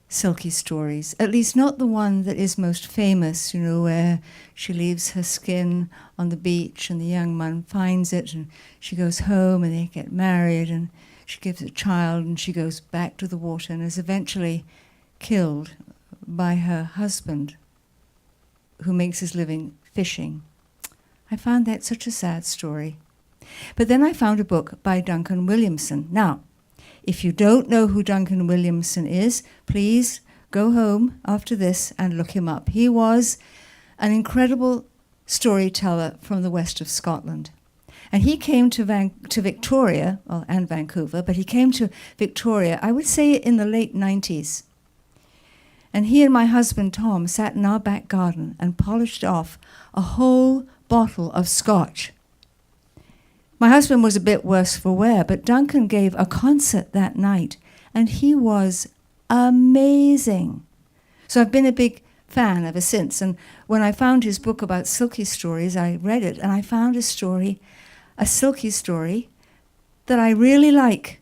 silky stories, at least not the one that is most famous, where she leaves her skin on the beach and the young man finds it and she goes home and they get married and she gives a child and she goes back to the water and is eventually killed by her husband, who makes his living fishing. I found that such a sad story. But then I found a book by Duncan Williamson. Now, if you don't know who Duncan Williamson is, please go home after this and look him up. He was an incredible storyteller from the west of Scotland. And he came to Victoria, well, and Vancouver, but he came to Victoria, I would say in the late 90s. And he and my husband, Tom, sat in our back garden and polished off a whole bottle of scotch. My husband was a bit worse for wear, but Duncan gave a concert that night, and he was amazing. So I've been a big fan ever since. And when I found his book about silky stories, I read it, and I found a silky story that I really like.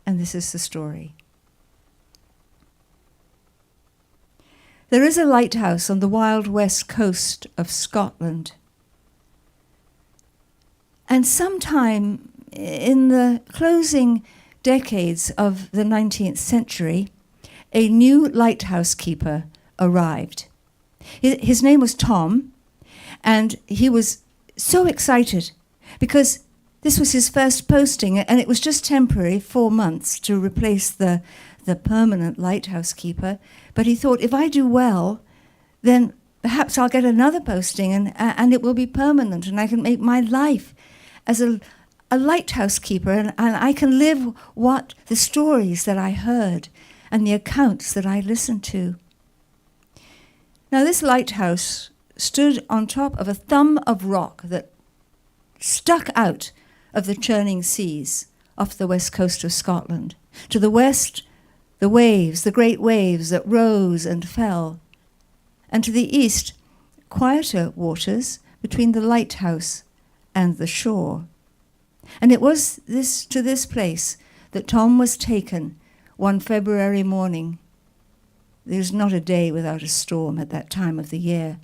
And this is the story. There is a lighthouse on the wild west coast of Scotland. And sometime in the closing decades of the 19th century, a new lighthouse keeper arrived. His name was Tom, and he was so excited because this was his first posting, and it was just temporary, 4 months, to replace the permanent lighthouse keeper. But he thought, if I do well, then perhaps I'll get another posting, and it will be permanent, and I can make my life as a lighthouse keeper, and I can live what the stories that I heard and the accounts that I listened to. Now, this lighthouse stood on top of a thumb of rock that stuck out of the churning seas off the west coast of Scotland. To the west, the waves, the great waves that rose and fell. And to the east, quieter waters between the lighthouse and the shore. And it was to this place that Tom was taken one February morning. There's not a day without a storm at that time of the year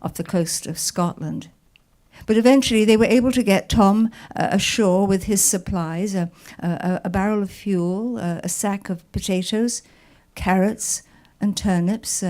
off the coast of Scotland. But eventually they were able to get Tom ashore with his supplies, a barrel of fuel, a sack of potatoes, carrots and turnips,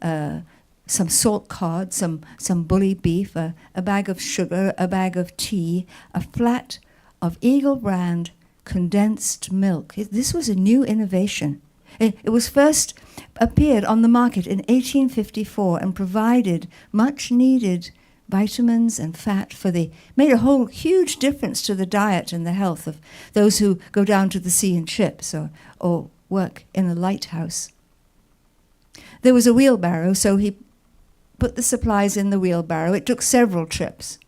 some salt cod, some bully beef, a bag of sugar, a bag of tea, a flat of Eagle brand condensed milk. This was a new innovation. It was first appeared on the market in 1854 and provided much needed vitamins and fat made a whole huge difference to the diet and the health of those who go down to the sea in ships or work in a lighthouse. There was a wheelbarrow, so he put the supplies in the wheelbarrow. It took several trips,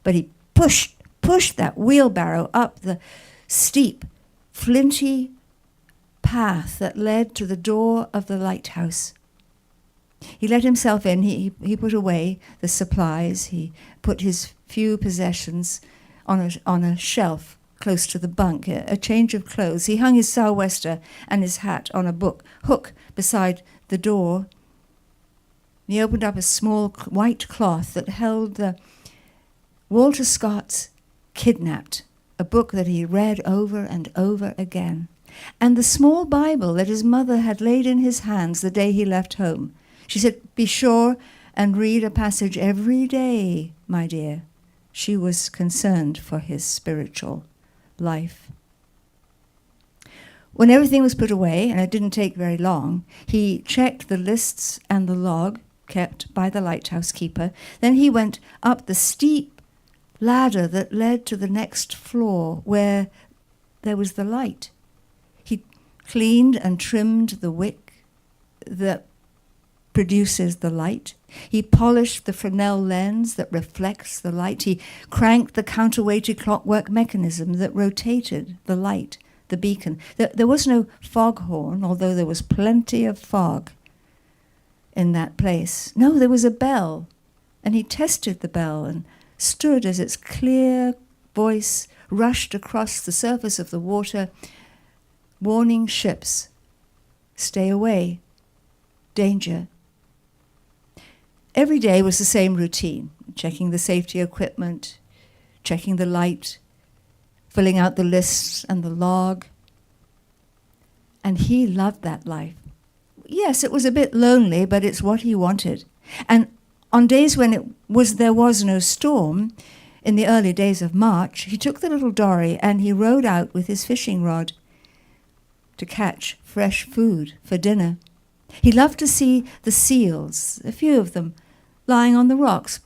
but he pushed that wheelbarrow up the steep, flinty path that led to the door of the lighthouse. He let himself in. He put away the supplies. He put his few possessions on a shelf close to the bunk, a change of clothes. He hung his sou'wester and his hat on a hook beside the door. He opened up a small white cloth that held the Walter Scott's Kidnapped, a book that he read over and over again, and the small Bible that his mother had laid in his hands the day he left home. She said, "Be sure and read a passage every day, my dear." She was concerned for his spiritual life. When everything was put away, and it didn't take very long, he checked the lists and the log kept by the lighthouse keeper. Then he went up the steep ladder that led to the next floor where there was the light. He cleaned and trimmed the wick that produces the light. He polished the Fresnel lens that reflects the light. He cranked the counterweighted clockwork mechanism that rotated the light, the beacon. There was no foghorn, although there was plenty of fog in that place. No, there was a bell, and he tested the bell and stood as its clear voice rushed across the surface of the water, warning ships, stay away, danger. Every day was the same routine, checking the safety equipment, checking the light, filling out the lists and the log. And he loved that life. Yes, it was a bit lonely, but it's what he wanted. And on days when there was no storm, in the early days of March, he took the little dory and he rowed out with his fishing rod to catch fresh food for dinner. He loved to see the seals, a few of them, lying on the rocks,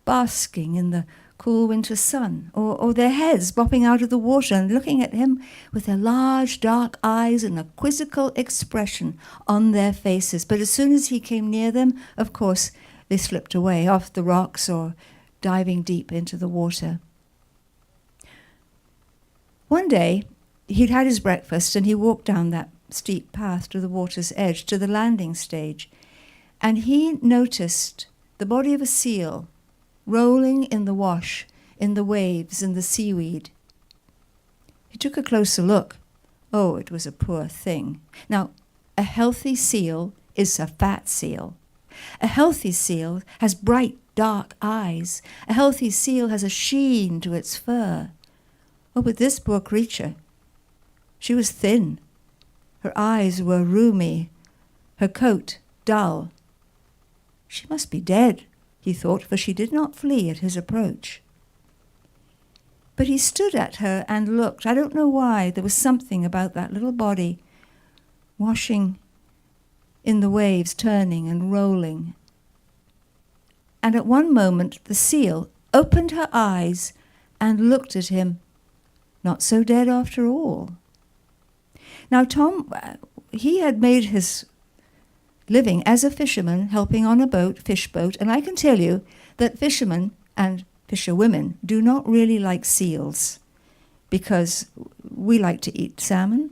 basking in the cool winter sun, or their heads bobbing out of the water and looking at him with their large dark eyes and a quizzical expression on their faces. But as soon as he came near them, of course, they slipped away off the rocks or diving deep into the water. One day, he'd had his breakfast and he walked down that steep path to the water's edge, to the landing stage, and he noticed the body of a seal rolling in the wash, in the waves, in the seaweed. He took a closer look. Oh, it was a poor thing. Now, a healthy seal is a fat seal. A healthy seal has bright, dark eyes. A healthy seal has a sheen to its fur. Oh, but this poor creature, she was thin. Her eyes were rheumy, her coat dull. She must be dead, he thought, for she did not flee at his approach. But he stood at her and looked. I don't know why. There was something about that little body washing in the waves, turning and rolling. And at one moment the seal opened her eyes and looked at him. Not so dead after all. Now Tom, he had made his living as a fisherman, helping on a boat, fish boat, and I can tell you that fishermen and fisherwomen do not really like seals, because we like to eat salmon,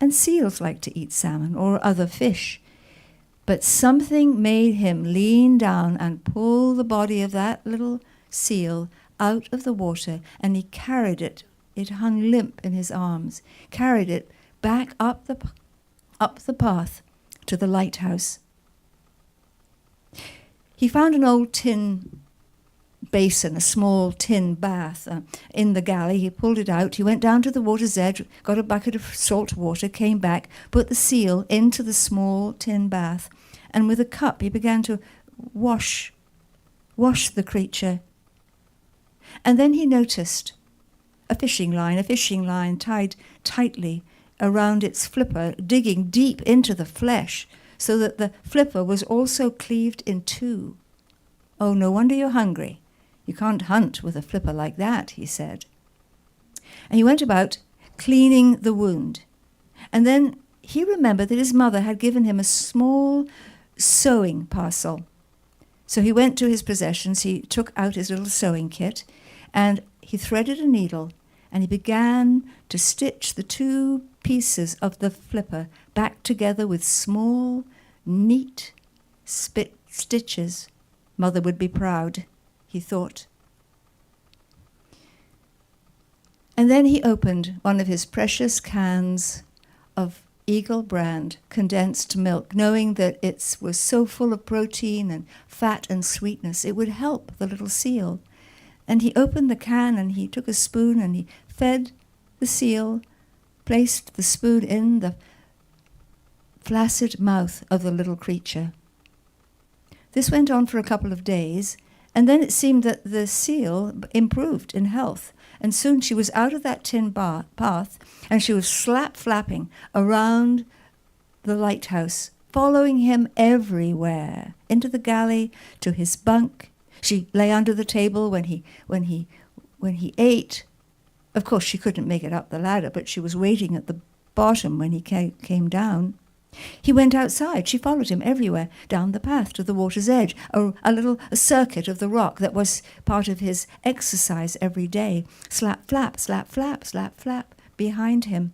and seals like to eat salmon or other fish. But something made him lean down and pull the body of that little seal out of the water, and he carried it. It hung limp in his arms, carried it back up the path to the lighthouse. He found an old tin basin, a small tin bath in the galley. He pulled it out. He went down to the water's edge, got a bucket of salt water, came back, put the seal into the small tin bath, and with a cup he began to wash the creature. And then he noticed a fishing line tied tightly around its flipper, digging deep into the flesh, so that the flipper was also cleaved in two. Oh, no wonder you're hungry. You can't hunt with a flipper like that, he said. And he went about cleaning the wound. And then he remembered that his mother had given him a small sewing parcel. So he went to his possessions, he took out his little sewing kit, and he threaded a needle, and he began to stitch the two pieces of the flipper back together with small, neat stitches. Mother would be proud, he thought. And then he opened one of his precious cans of Eagle brand condensed milk, knowing that it was so full of protein and fat and sweetness, it would help the little seal. And he opened the can and he took a spoon and he fed the seal, placed the spoon in the flaccid mouth of the little creature. This went on for a couple of days, and then it seemed that the seal improved in health, and soon she was out of that tin path, and she was flapping around the lighthouse, following him everywhere, into the galley, to his bunk. She lay under the table when he ate. Of course, she couldn't make it up the ladder, but she was waiting at the bottom when he came down. He went outside. She followed him everywhere, down the path to the water's edge, a circuit of the rock that was part of his exercise every day. Slap, flap, slap, flap, slap, flap, behind him.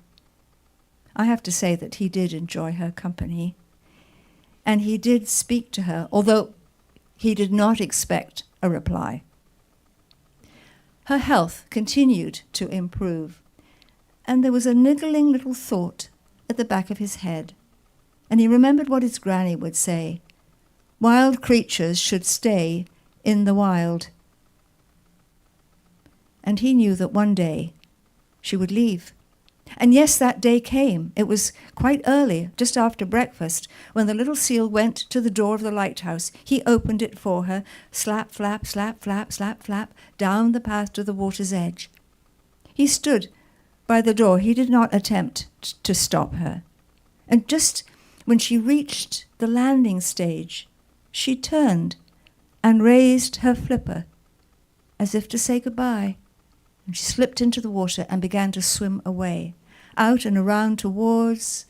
I have to say that he did enjoy her company. And he did speak to her, although he did not expect a reply. Her health continued to improve, and there was a niggling little thought at the back of his head, and he remembered what his granny would say: wild creatures should stay in the wild. And he knew that one day she would leave. And yes, that day came. It was quite early, just after breakfast, when the little seal went to the door of the lighthouse. He opened it for her, slap, flap, slap, flap, slap, flap, down the path to the water's edge. He stood by the door. He did not attempt to stop her. And just when she reached the landing stage, she turned and raised her flipper as if to say goodbye. And she slipped into the water and began to swim away, out and around towards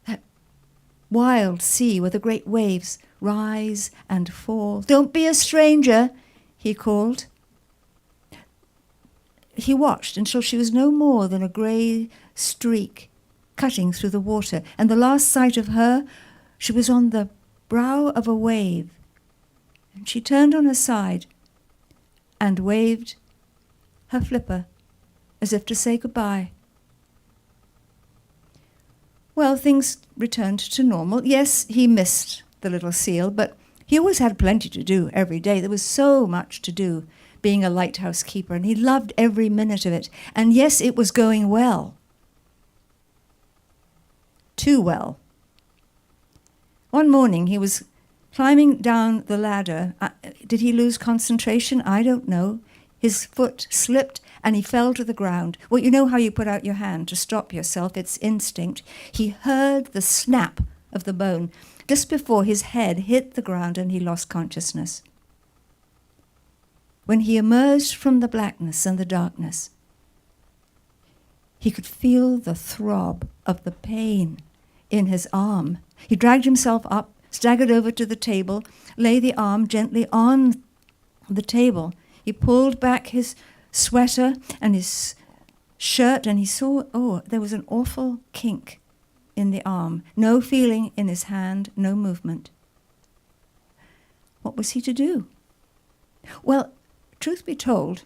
that wild sea where the great waves rise and fall. "Don't be a stranger," he called. He watched until she was no more than a grey streak cutting through the water, and the last sight of her, she was on the brow of a wave, and she turned on her side and waved her flipper as if to say goodbye. Well, things returned to normal. Yes, he missed the little seal, but he always had plenty to do every day. There was so much to do being a lighthouse keeper, and he loved every minute of it. And yes, it was going well. Too well. One morning he was climbing down the ladder. Did he lose concentration? I don't know. His foot slipped and he fell to the ground. Well, you know how you put out your hand to stop yourself. It's instinct. He heard the snap of the bone just before his head hit the ground and he lost consciousness. When he emerged from the blackness and the darkness, he could feel the throb of the pain in his arm. He dragged himself up, staggered over to the table, lay the arm gently on the table. He pulled back his sweater and his shirt, and he saw, there was an awful kink in the arm. No feeling in his hand, no movement. What was he to do? Well, truth be told,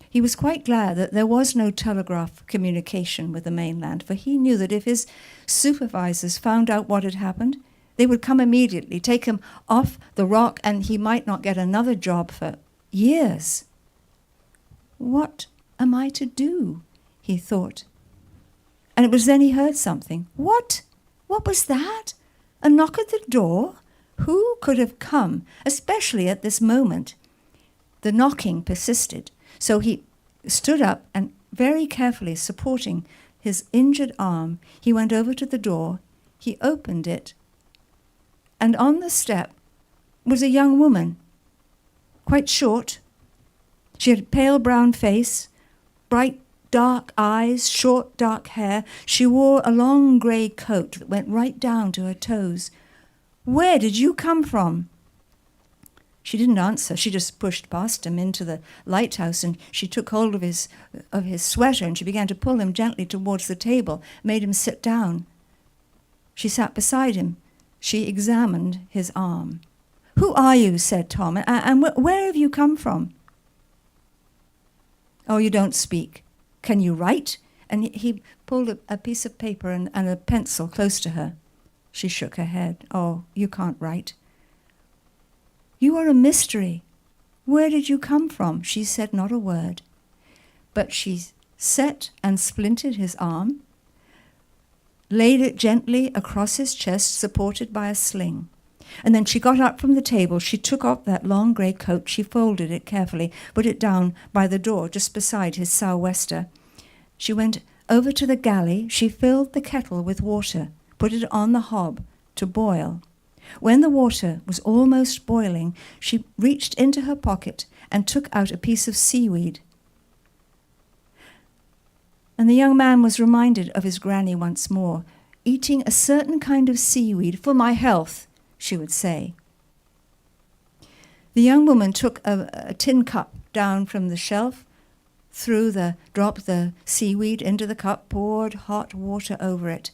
he was quite glad that there was no telegraph communication with the mainland, for he knew that if his supervisors found out what had happened, they would come immediately, take him off the rock, and he might not get another job for years. What am I to do? He thought. And it was then he heard something. What? What was that? A knock at the door? Who could have come, especially at this moment? The knocking persisted, so he stood up and very carefully supporting his injured arm, he went over to the door, he opened it, and on the step was a young woman, quite short. She had a pale brown face, bright dark eyes, short dark hair. She wore a long grey coat that went right down to her toes. "Where did you come from?" She didn't answer. She just pushed past him into the lighthouse, and she took hold of his sweater, and she began to pull him gently towards the table, made him sit down. She sat beside him. She examined his arm. "Who are you?" said Tom, and where have you come from?" "Oh, you don't speak. Can you write?" And he pulled a piece of paper and a pencil close to her. She shook her head. "Oh, you can't write." "You are a mystery. Where did you come from?" She said not a word, but she set and splintered his arm, laid it gently across his chest, supported by a sling. And then she got up from the table. She took off that long grey coat. She folded it carefully, put it down by the door just beside his sou'wester. She went over to the galley. She filled the kettle with water, put it on the hob to boil. When the water was almost boiling, she reached into her pocket and took out a piece of seaweed. And the young man was reminded of his granny once more, eating a certain kind of seaweed for my health, she would say. The young woman took a tin cup down from the shelf, dropped the seaweed into the cup, poured hot water over it,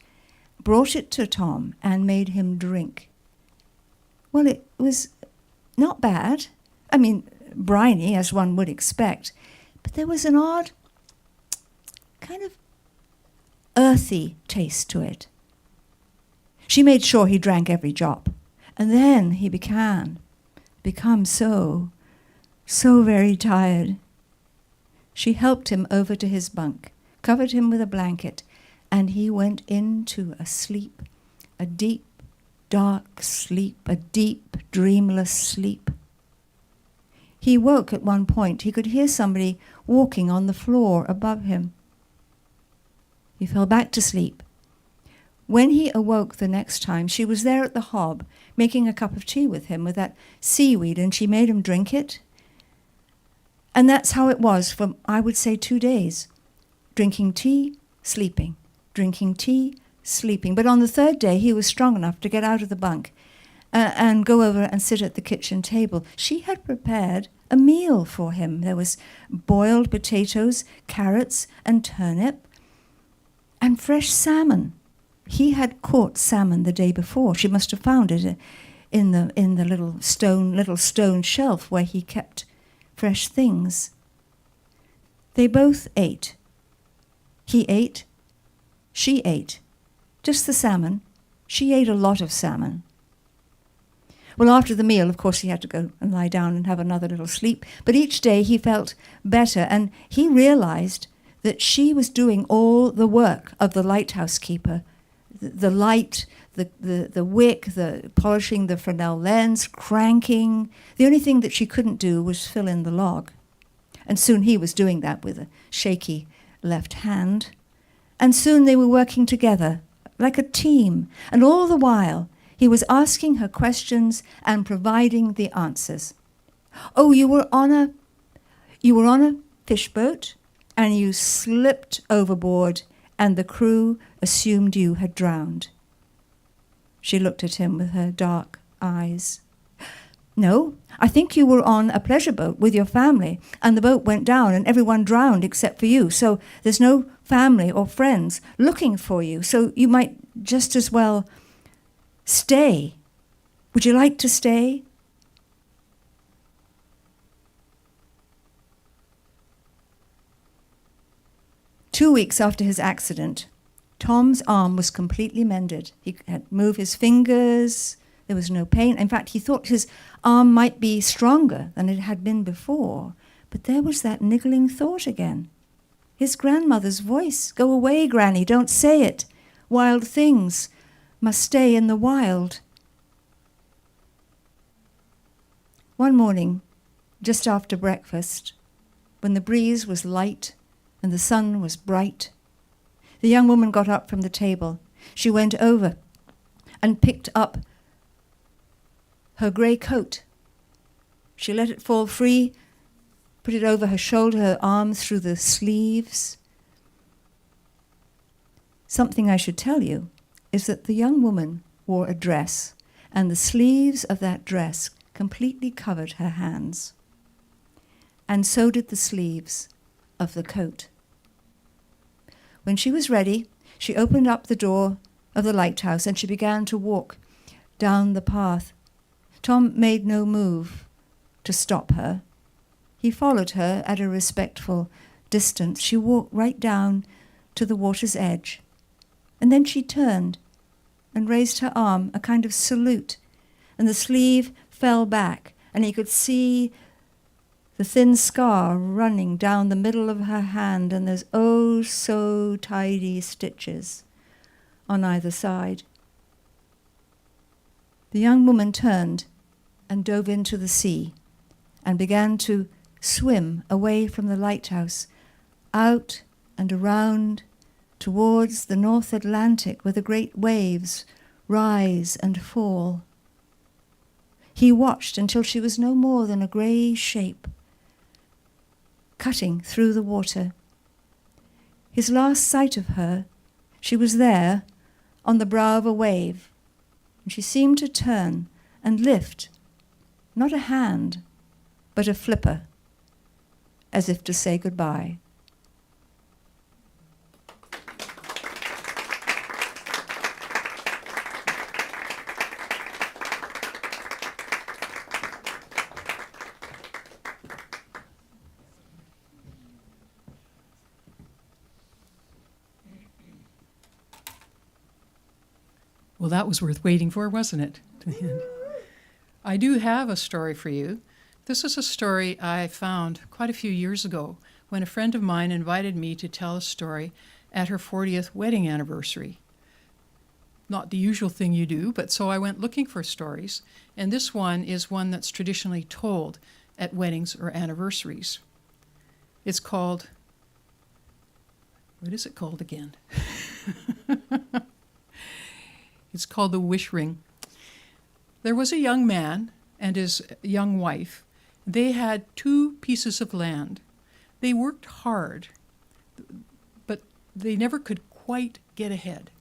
brought it to Tom, and made him drink. Well, it was not bad. I mean, briny, as one would expect, but there was an odd, kind of earthy taste to it. She made sure he drank every drop, and then he become so very tired. She helped him over to his bunk, covered him with a blanket, and he went into a sleep, a deep, dark sleep, a deep, dreamless sleep. He woke at one point. He could hear somebody walking on the floor above him. He fell back to sleep. When he awoke the next time, she was there at the hob, making a cup of tea with him with that seaweed, and she made him drink it. And that's how it was for, I would say, 2 days. Drinking tea, sleeping. Drinking tea, sleeping. But on the third day, he was strong enough to get out of the bunk and go over and sit at the kitchen table. She had prepared a meal for him. There was boiled potatoes, carrots, and turnip, and fresh salmon. He had caught salmon the day before. She must have found it in the little stone shelf where he kept fresh things. They both ate. He ate. She ate. Just the salmon. She ate a lot of salmon. Well, after the meal, of course, he had to go and lie down and have another little sleep. But each day he felt better, and he realized that she was doing all the work of the lighthouse keeper. The light, the wick, the polishing the Fresnel lens, cranking. The only thing that she couldn't do was fill in the log. And soon he was doing that with a shaky left hand. And soon they were working together like a team. And all the while, he was asking her questions and providing the answers. Oh, you were on a fish boat, and you slipped overboard, and the crew assumed you had drowned. She looked at him with her dark eyes. No, I think you were on a pleasure boat with your family, and the boat went down, and everyone drowned except for you. So there's no family or friends looking for you, so you might just as well stay. Would you like to stay? Two weeks after his accident, Tom's arm was completely mended. He had moved his fingers. There was no pain. In fact, he thought his arm might be stronger than it had been before. But there was that niggling thought again. His grandmother's voice. Go away, Granny, don't say it. Wild things must stay in the wild. One morning, just after breakfast, when the breeze was light and the sun was bright, the young woman got up from the table. She went over and picked up her grey coat. She let it fall free, put it over her shoulder, her arm through the sleeves. Something I should tell you is that the young woman wore a dress, and the sleeves of that dress completely covered her hands. And so did the sleeves of the coat. When she was ready, she opened up the door of the lighthouse and she began to walk down the path. Tom made no move to stop her. He followed her at a respectful distance. She walked right down to the water's edge. And then she turned and raised her arm, a kind of salute, and the sleeve fell back, and he could see the thin scar running down the middle of her hand, and there's oh so tidy stitches on either side. The young woman turned and dove into the sea and began to swim away from the lighthouse, out and around towards the North Atlantic, where the great waves rise and fall. He watched until she was no more than a grey shape, cutting through the water. His last sight of her, she was there on the brow of a wave, and she seemed to turn and lift, not a hand, but a flipper, as if to say goodbye. Well, that was worth waiting for, wasn't it? To the end. I do have a story for you. This is a story I found quite a few years ago when a friend of mine invited me to tell a story at her 40th wedding anniversary. Not the usual thing you do, but so I went looking for stories, and this one is one that's traditionally told at weddings or anniversaries. It's called, what is it called again? It's called the wish ring. There was a young man and his young wife. They had 2 pieces of land. They worked hard, but they never could quite get ahead.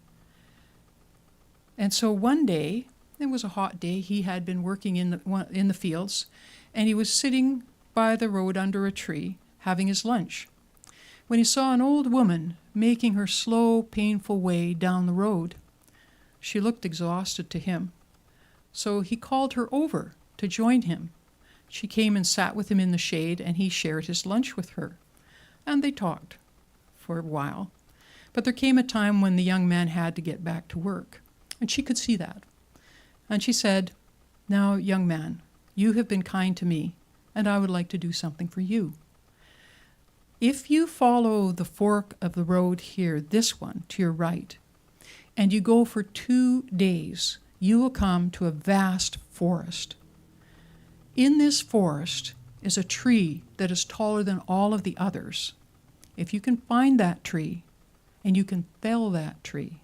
And so one day, it was a hot day, he had been working in the fields, and he was sitting by the road under a tree having his lunch, when he saw an old woman making her slow, painful way down the road. She looked exhausted to him, so he called her over to join him. She came and sat with him in the shade, and he shared his lunch with her. And they talked for a while. But there came a time when the young man had to get back to work, and she could see that. And she said, "Now, young man, you have been kind to me, and I would like to do something for you. If you follow the fork of the road here, this one, to your right, and you go for 2 days, you will come to a vast forest. In this forest is a tree that is taller than all of the others. If you can find that tree, and you can fell that tree,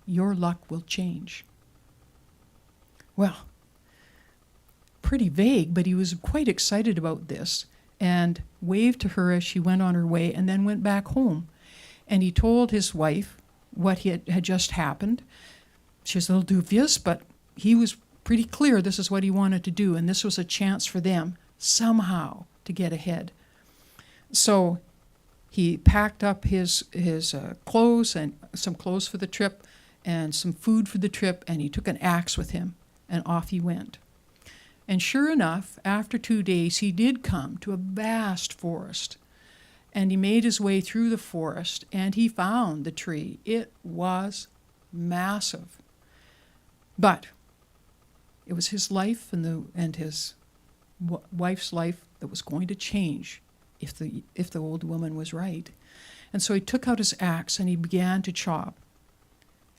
your luck will change." Well, pretty vague, but he was quite excited about this and waved to her as she went on her way and then went back home. And he told his wife what had just happened. She was a little dubious, but he was pretty clear this is what he wanted to do, and this was a chance for them somehow to get ahead. So he packed up his clothes and some clothes for the trip and some food for the trip, and he took an axe with him, and off he went. And sure enough, after 2 days, he did come to a vast forest, and he made his way through the forest, and he found the tree. It was massive. But it was his life and his wife's life that was going to change if the old woman was right. And so he took out his axe and he began to chop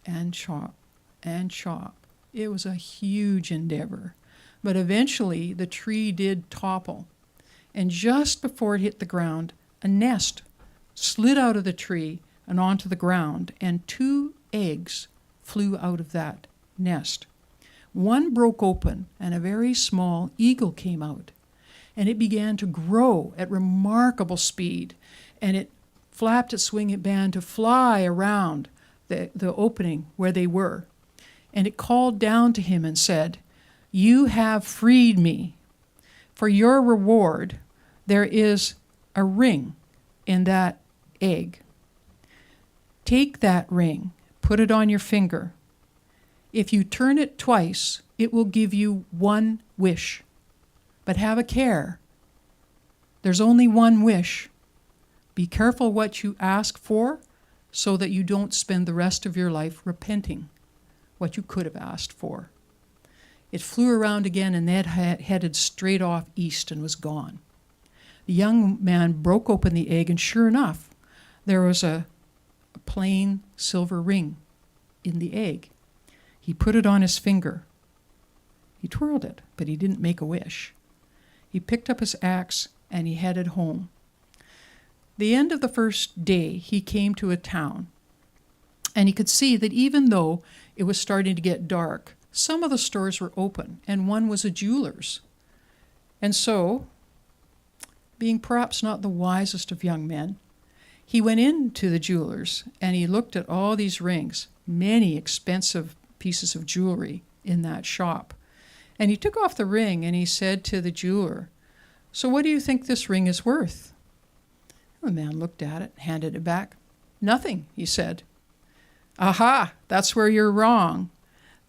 and chop and chop. It was a huge endeavor. But eventually the tree did topple. And just before it hit the ground, a nest slid out of the tree and onto the ground, and 2 eggs flew out of that nest. One broke open, and a very small eagle came out, and it began to grow at remarkable speed, and it flapped its wing and began to fly around the opening where they were. And it called down to him and said, "You have freed me. For your reward, there is a ring in that egg. Take that ring, put it on your finger. If you turn it twice, it will give you 1 wish. But have a care. There's only 1 wish. Be careful what you ask for so that you don't spend the rest of your life repenting what you could have asked for." It flew around again and then headed straight off east and was gone. The young man broke open the egg, and sure enough, there was a plain silver ring in the egg. He put it on his finger. He twirled it, but he didn't make a wish. He picked up his axe and he headed home. The end of the first day, he came to a town, and he could see that even though it was starting to get dark, some of the stores were open, and one was a jeweler's. And so, being perhaps not the wisest of young men, he went into the jeweler's and he looked at all these rings, many expensive pieces of jewelry in that shop. And he took off the ring and he said to the jeweler, "So what do you think this ring is worth?" The man looked at it, handed it back. "Nothing," he said. "Aha, that's where you're wrong.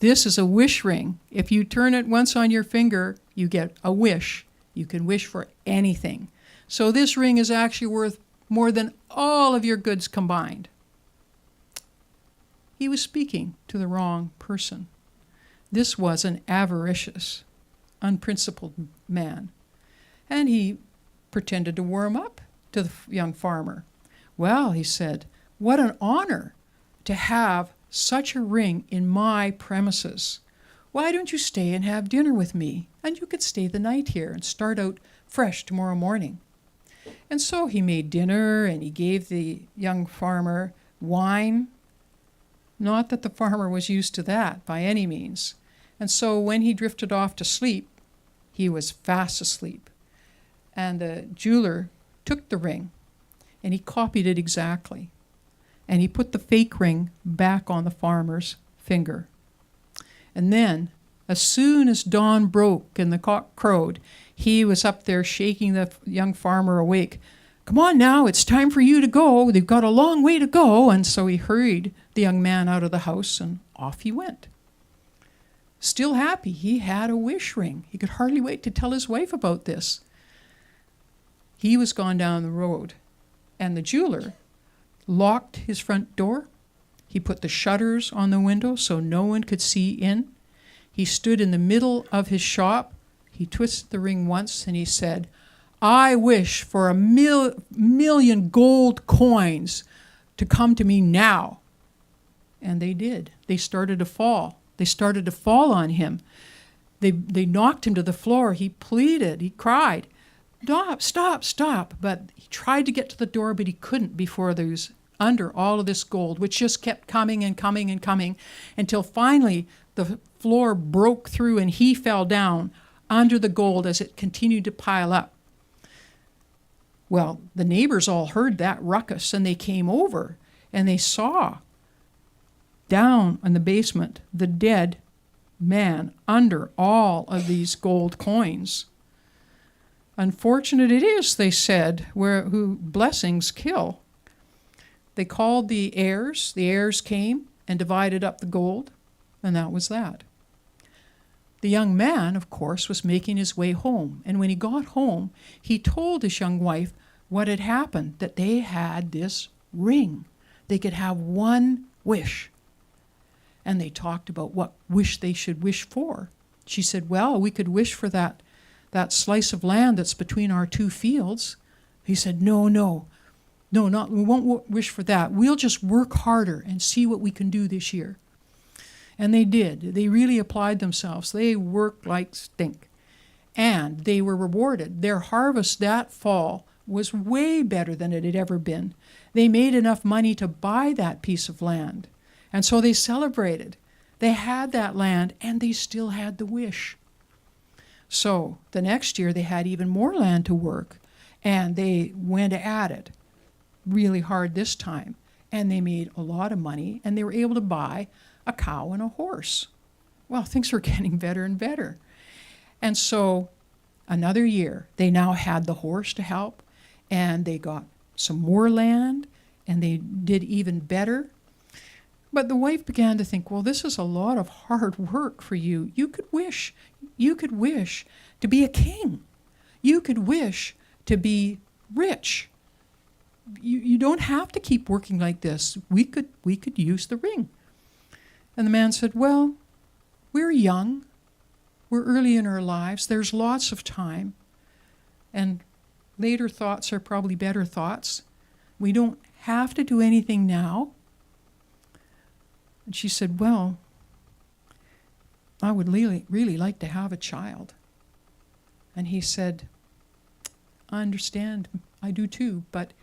This is a wish ring. If you turn it once on your finger, you get a wish. You can wish for anything. So this ring is actually worth more than all of your goods combined." He was speaking to the wrong person. This was an avaricious, unprincipled man. And he pretended to warm up to the young farmer. "Well," he said, "what an honor to have such a ring in my premises. Why don't you stay and have dinner with me? And you could stay the night here and start out fresh tomorrow morning." And so he made dinner, and he gave the young farmer wine Not that the farmer was used to that by any means. And so when he drifted off to sleep, he was fast asleep. And the jeweler took the ring and he copied it exactly. And he put the fake ring back on the farmer's finger. And then, as soon as dawn broke and the cock crowed, he was up there shaking the young farmer awake. Come on now, it's time for you to go. They've got a long way to go. And so he hurried the young man out of the house and off he went. Still happy, he had a wish ring. He could hardly wait to tell his wife about this. He was gone down the road, and the jeweler locked his front door. He put the shutters on the window so no one could see in. He stood in the middle of his shop. He twisted the ring once and he said, I wish for 1,000,000 gold coins to come to me now. And they did. They started to fall. They started to fall on him. They knocked him to the floor. He pleaded. He cried, stop, stop, stop. But he tried to get to the door, but he couldn't before there was under all of this gold, which just kept coming and coming and coming until finally the floor broke through and he fell down under the gold as it continued to pile up. Well, the neighbors all heard that ruckus and they came over and they saw down in the basement the dead man under all of these gold coins. Unfortunate it is, they said, who blessings kill. They called the heirs. The heirs came and divided up the gold, and that was that. The young man, of course, was making his way home, and when he got home, he told his young wife what had happened, that they had this ring. They could have one wish. And they talked about what wish they should wish for. She said, well, we could wish for that slice of land that's between our two fields. He said, no, we won't wish for that. We'll just work harder and see what we can do this year. And they did. They really applied themselves. They worked like stink. And they were rewarded. Their harvest that fall was way better than it had ever been. They made enough money to buy that piece of land. And so they celebrated. They had that land and they still had the wish. So the next year they had even more land to work and they went at it really hard this time. And they made a lot of money and they were able to buy a cow and a horse. Well, things were getting better and better. And so another year they now had the horse to help and they got some more land and they did even better. But the wife began to think, well, this is a lot of hard work for you. You could wish to be a king. You could wish to be rich. You don't have to keep working like this. We could use the ring. And the man said, well, we're young. We're early in our lives. There's lots of time. And later thoughts are probably better thoughts. We don't have to do anything now. And she said, well, I would really like to have a child. And he said, I understand, I do too, but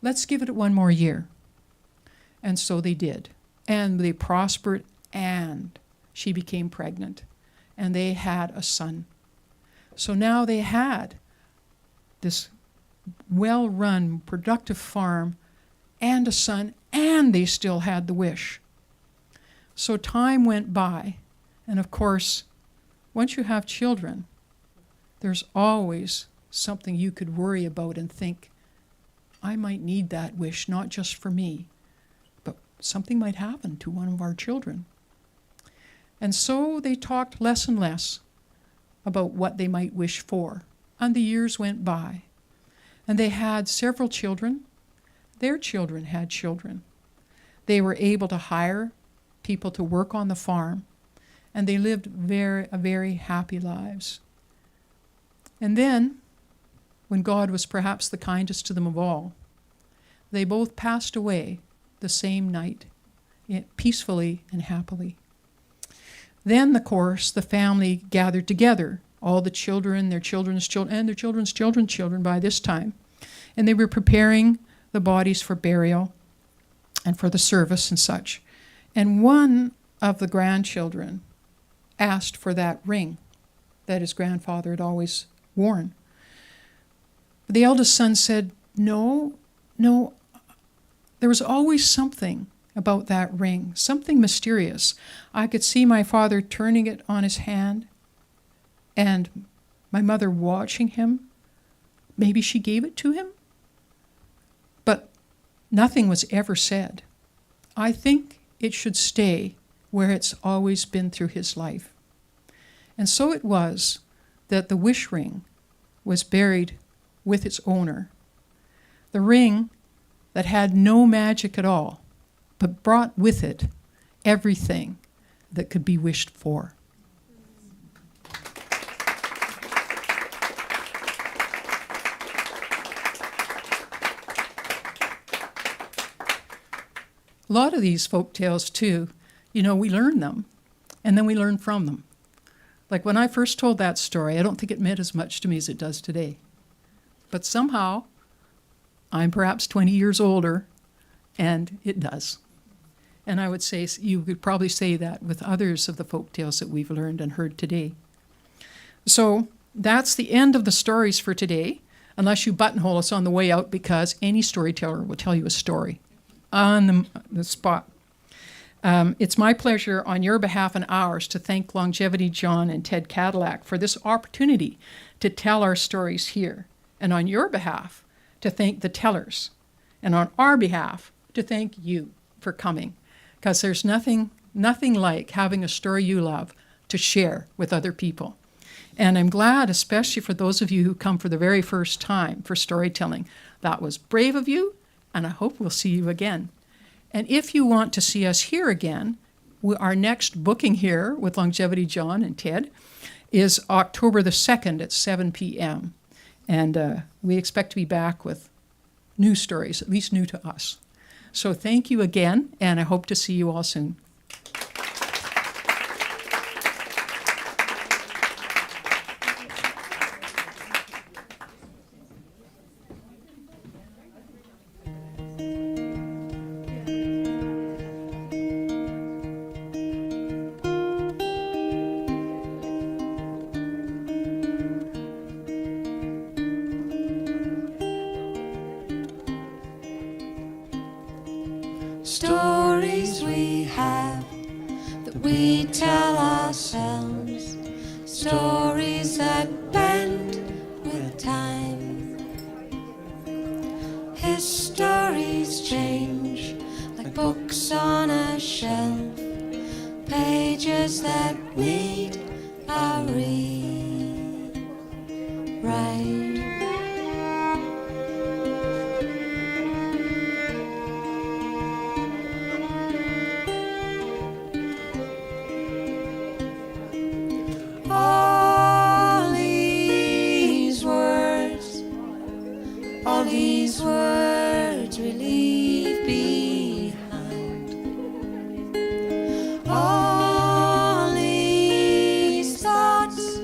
let's give it one more year. And so they did. And they prospered, and she became pregnant. And they had a son. So now they had this well-run, productive farm and a son, and they still had the wish. So time went by, and of course, once you have children, there's always something you could worry about and think, I might need that wish, not just for me, but something might happen to one of our children. And so they talked less and less about what they might wish for, and the years went by, and they had several children. Their children had children. They were able to hire people to work on the farm, and they lived very happy lives. And then, when God was perhaps the kindest to them of all, they both passed away the same night, peacefully and happily. Then, of course, the family gathered together, all the children, their children's children, and their children's children's children by this time, and they were preparing the bodies for burial and for the service and such. And one of the grandchildren asked for that ring that his grandfather had always worn. The eldest son said, no, there was always something about that ring, something mysterious. I could see my father turning it on his hand and my mother watching him. Maybe she gave it to him? But nothing was ever said. I think it should stay where it's always been through his life. And so it was that the wish ring was buried with its owner. The ring that had no magic at all, but brought with it everything that could be wished for. A lot of these folk tales, too, we learn them, and then we learn from them. Like when I first told that story, I don't think it meant as much to me as it does today. But somehow, I'm perhaps 20 years older, and it does. And I would say, you could probably say that with others of the folk tales that we've learned and heard today. So that's the end of the stories for today, unless you buttonhole us on the way out, because any storyteller will tell you a story on the spot. It's my pleasure on your behalf and ours to thank Longevity John and Ted Cadillac for this opportunity to tell our stories here. And on your behalf, to thank the tellers. And on our behalf, to thank you for coming. Because there's nothing like having a story you love to share with other people. And I'm glad, especially for those of you who come for the very first time for storytelling. That was brave of you, and I hope we'll see you again. And if you want to see us here again, our next booking here with Longevity John and Ted is October the 2nd at 7 p.m. And we expect to be back with new stories, at least new to us. So thank you again, and I hope to see you all soon. Stories we have that we tell ourselves, stories that bend with time. Histories change like books on a shelf, pages that need a rewrite. These words we leave behind. All these thoughts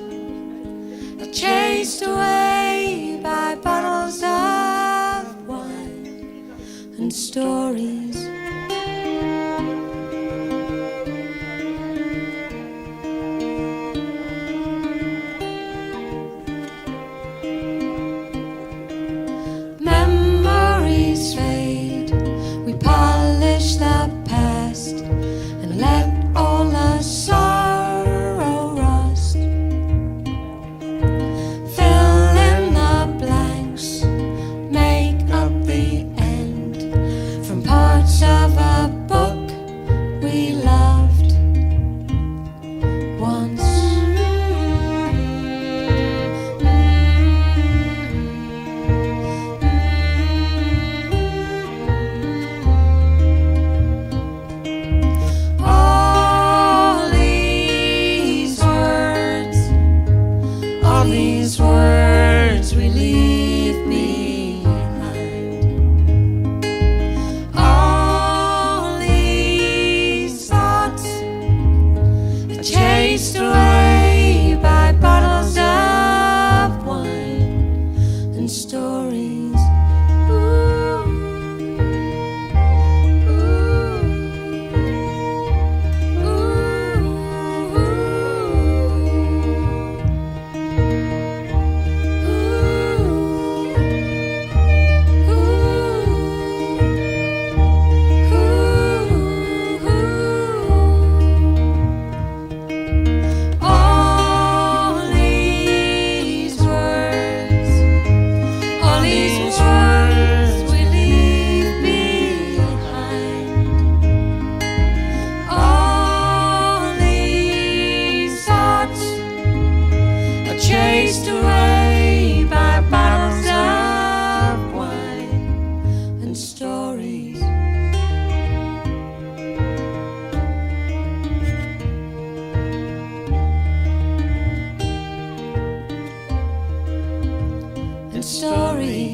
are chased away by bottles of wine and stories. Memories fade, we polish the past and let all the sorrow rust. Fill in the blanks, make up the end from part story.